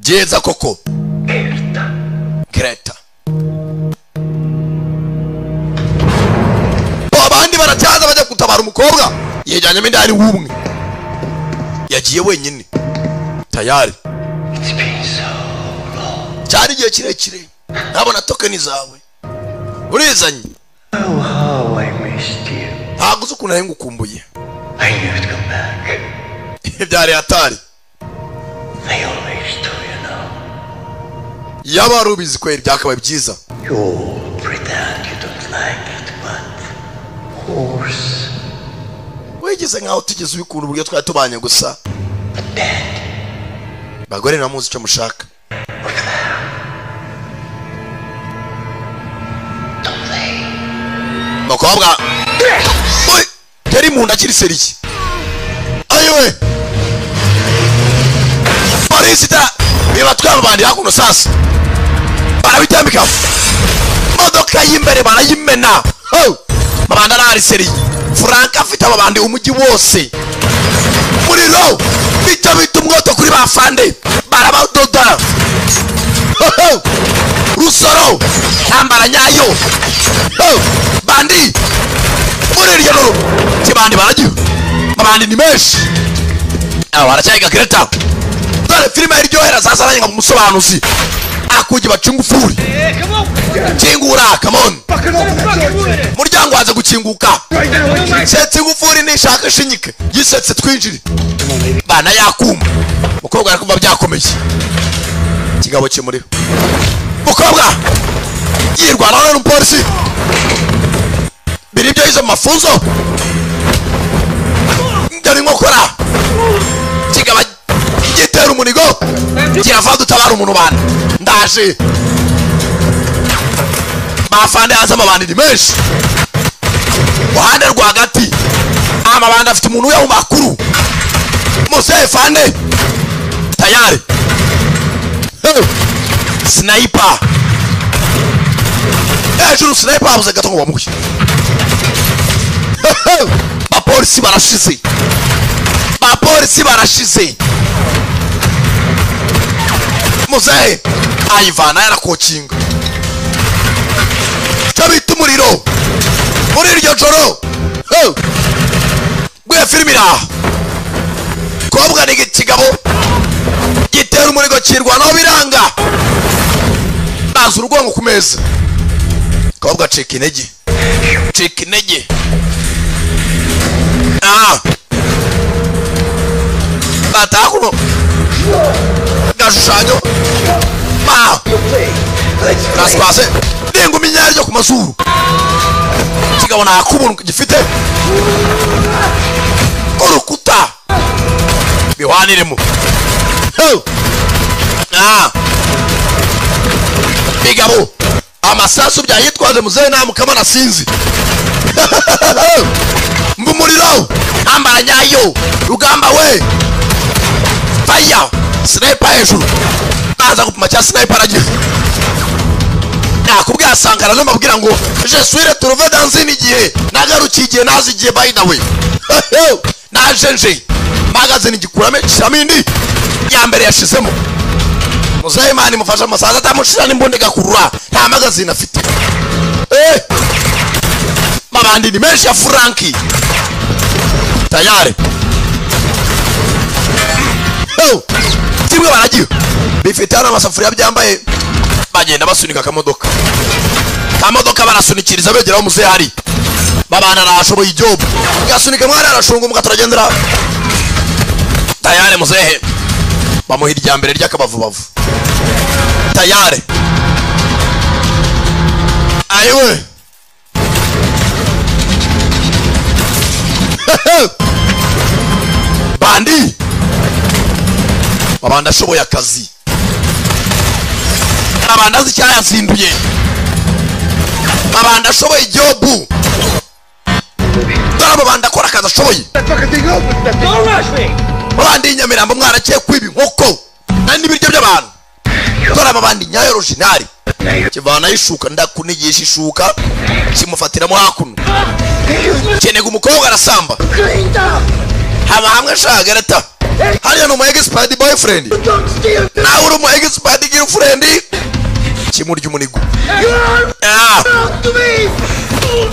Yiza koko. Greta. Abandi baracyaza bajya gutabara umukobwa. Yejyanye mindani wumwe. Yagiye wenyine. Tayari. Cyari gihe kirekire. Nabona tokeni zawe. Urizanye. Oh, I missed you. Ntabwo uzi ukuntu ngukumbuye. I knew you'd come back. Byari atari. I always do, you know. Yaba rubizi kweri byakabaye byiza. You pretend you don't like it, but horse. Wigeze nkaho tugeze ubikunda uburyo twari tubanye gusa. Bagore namuzi icyo mushaka. Mukobwa. Oi, yari mu nda kiri seriki. Ayiwe. Polisi ta biba twabandi hakuno sasa. Barabitambika. Modoka y'imbere barayimena. Mabanda nari seri. Frank afite abandi umujyi wose. Muri lo bita umwoto kuri bafande. Barabadoda. Rusoro ambara nyayo. Bandi muri ryo no kibandi baragiye. Abandi ni meshi. Baracyayiga Greta. Dore filime iryohera sasa aranye mu musobanuzi. akugi bacingufuri kingura come on muryango waza gukinguka setse ingufuri nishaka shinyike gisetse twinjire bana yakuma mukobwa arakumva byakomeye kigabo kimuriho mukobwa yirwana n'umupolisi biri byo izo mafunzo ngari nkokora kigaba gitera umunigo kirava dutabara umuntu bana ndaje bafande aza amabandi menshi wahande rwagati amabandi afite umuntu we makuru Mose fande tayari sniper hejuru sniper abuze gato ngo bamuhe bapolisi barashize Mose ayivana yarakokinga tabita umuriro muri iryo joro gwe filmira kobwa ni kigabo gitera umurigo kirwa no biranga baza urugongo ku meza kobwa ceka intege batakuno gashushanyo raswase dengo minyari yo ku mazuru kigabo nakubuntu gifite urukuta biwaniremo bigabo amasasu byahitwaje muzehe namukamana sinzi mbumuriro ambara nyayo rugamba we fire sniper hejuru baza gupima cya sniper aragiye nakubwiye asangana no mabwira ngo je suis retrouvé dans une igihe nagarukiye nazigiye by the way najenje magazine gikurame shamindi ya mbere yashizemo muzehe mani mufasha amasaza atamushira n'imbonde gakurura nta magazine afite mabandi ni menshi ya Franki tayari kimwe baragiye bifitana amasafuriya byambaye bagenda basunika kamodoka barasunikiriza begeraho muzehe hari babana arashoboye ijob gasunika mwari arashunga mugaturagendera tayari muzehe bamuha irya mbere ry'akabavubavu tayari ayiwe bandi babanda ashoboye akazi abanda azi icyayazinduye babanda ashoboye ijobu dore babanda akora akazi ashoboye babandi Nyamirambo mwarakeye kwiba inkoko nani n'ibiryo by'abantu dore ababandi nyayo original kivana yishuka ndakunigisha ishuka kimufatiramo hakuno kenega umukobwa arasamba hamwe shagareta hariya no expert boyfriend nawe uri expert girlfriend kimurya umunigo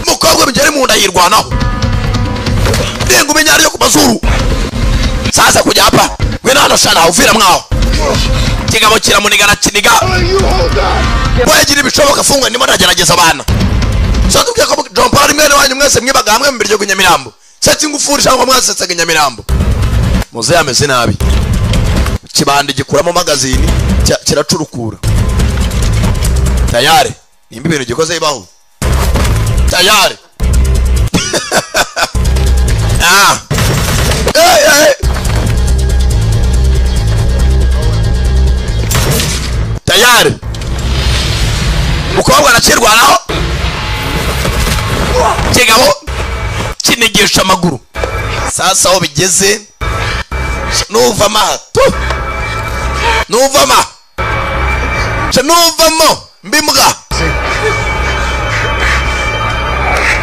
mukobwa bigere mu nda yirwanaho dengo menyari yo ku mazuru sasa kujya hapa wena hano shana uvira mwaho kigabo kiramuniga na kiniga wagira ibishoboka funga ndimo ndagerageza abana so tukiye ko John Paul mwene wanyu mwese mwibaga hamwe mu biryo Nyamirambo setse ingufuri cyangwa mwasetse Nyamirambo muze ameze nabi kibandi gikuramo magazine kiracurukura tayari nimba ibintu gikoze ibaho tayari tayari mukobwa aracirwanaho kigabo kinigisha amaguru sasa aho bigeze nuvamo mbimbwa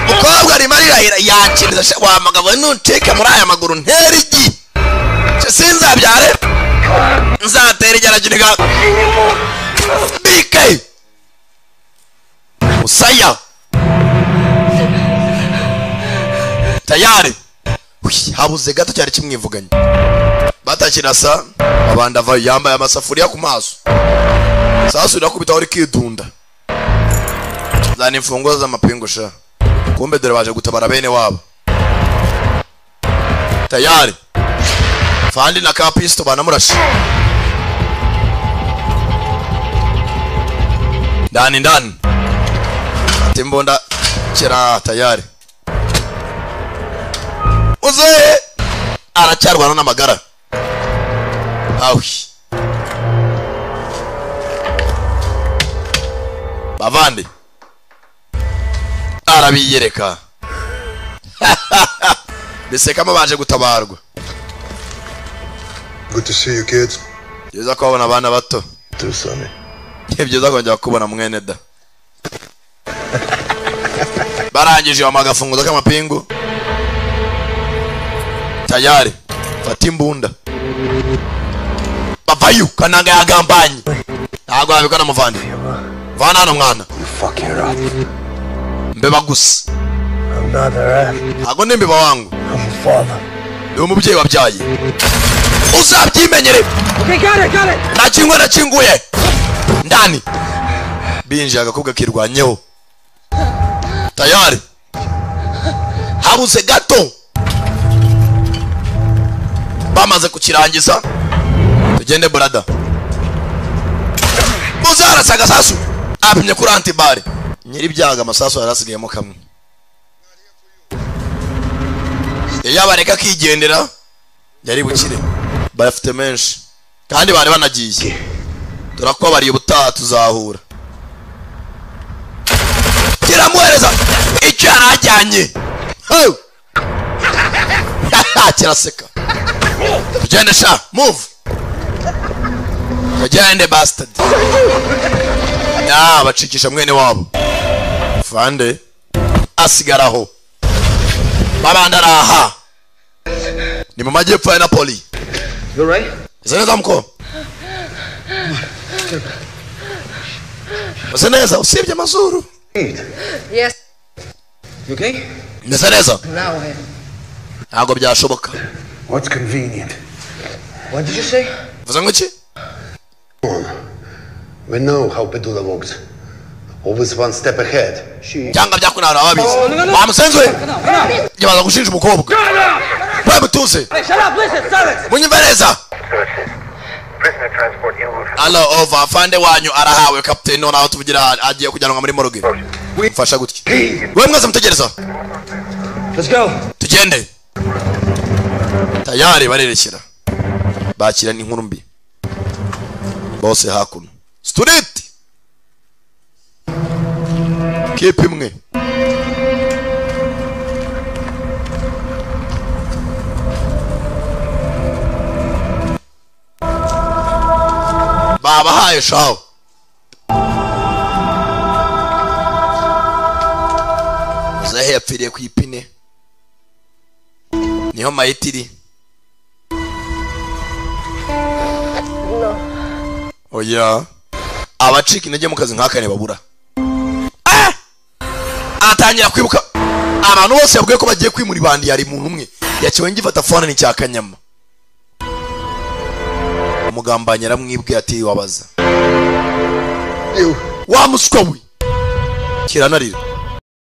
mukobwa arimo arirahira yakiriza wa magabo nuteka muri aya maguru nterigi sinzabyare nzatera igeragiriga bike usaya tayari habuze gato cyari kimwivuganye batakirasa abanda yambaye amasafuriya ku maso Sasa urakubita uri kidunda. Zani imfunguzo z'amapingu sha. Kumbe dore baje gutabara bene wabo. Tayari. Fandi na kapisto banamurasha. Ndani. Timbonda kira tayari. Uze aracyarwana n'amagara. Awi. Bavandi. Arabiyereka. Bise kama baje gutabarwa. Good to see you kids. Yeza ko abana bana bato. Too sunny. Byiza kongera kubona mwene da. Barangije amagafunguzo k'amapingu. Tayari. Fata imbunda. Babayu kananga yagambanye. Ntago abikora muvandi. Vana hano mwana. You fucking her up. Mbeba gusa. I'm not her. Ntago ni mbeba wangu. I'm a father. Ndi umubyeyi wabyaye. Uzabyimenyere. Okay, got it. Nakinguye. Ndani. Binje agakobwa kirwanyeho. Tayari. Habuze gato. Bamaze kukirangiza. Tugende brada. Muzara saga sasu. Apimye kuri antibari. Nyiri byaga amasasu yarasigayemo kamwe. Yabareka kigendera. Yari bukire. Bafite menshi. Kandi bari banagiye. Turakwa bari ubutaha tuzahura. Kiramuhereza icyo yarajyanye. Kiraseka. Tugende sha, move. Tugende bastard. Ya bacikisha mwene wabo. Fande asigaraho. Babandaraha. Ni mu majyepfo ya Napoli. You right? Zeneza mko. Zeneza usibye amazuru. Yes. You okay? Zeneza. Now. Ntago byashoboka. What's convenient? What did you say? Vuze ngo iki? We know how Pedula works. Always one step ahead. Cyangwa byakunana ababizi. Bamusenzwe. Ngibaza gushinja umukobwa. Wewe mutuse. Hey, shut up, listen, silence. Munyimbereza. Prisoner transport in route. Allo over fande wanyu arahawe captain none aho tuvugira agiye kujyanwa muri morgue. Fasha gutya. Wewe mwaza mutegereza. Let's go. Tugende. Tayari barerekera. Bakira ni inkuru mbi. Bose hakuno. Student. Keep imwe. Baba haye shawo. Zahe yapfiriye ku ipine. Niho mayitiri. Oya. Abacika intege mu kazi nk'akane babura. Atangira kwibuka. Abantu bose yabwiye ko bagiye kwimura ibandi yari muntu umwe. Yakiwe ngifata phone ni cyakanyama. Umugambanya aramwibwiye ati wabaza. Wa muswa we. Kiranarira.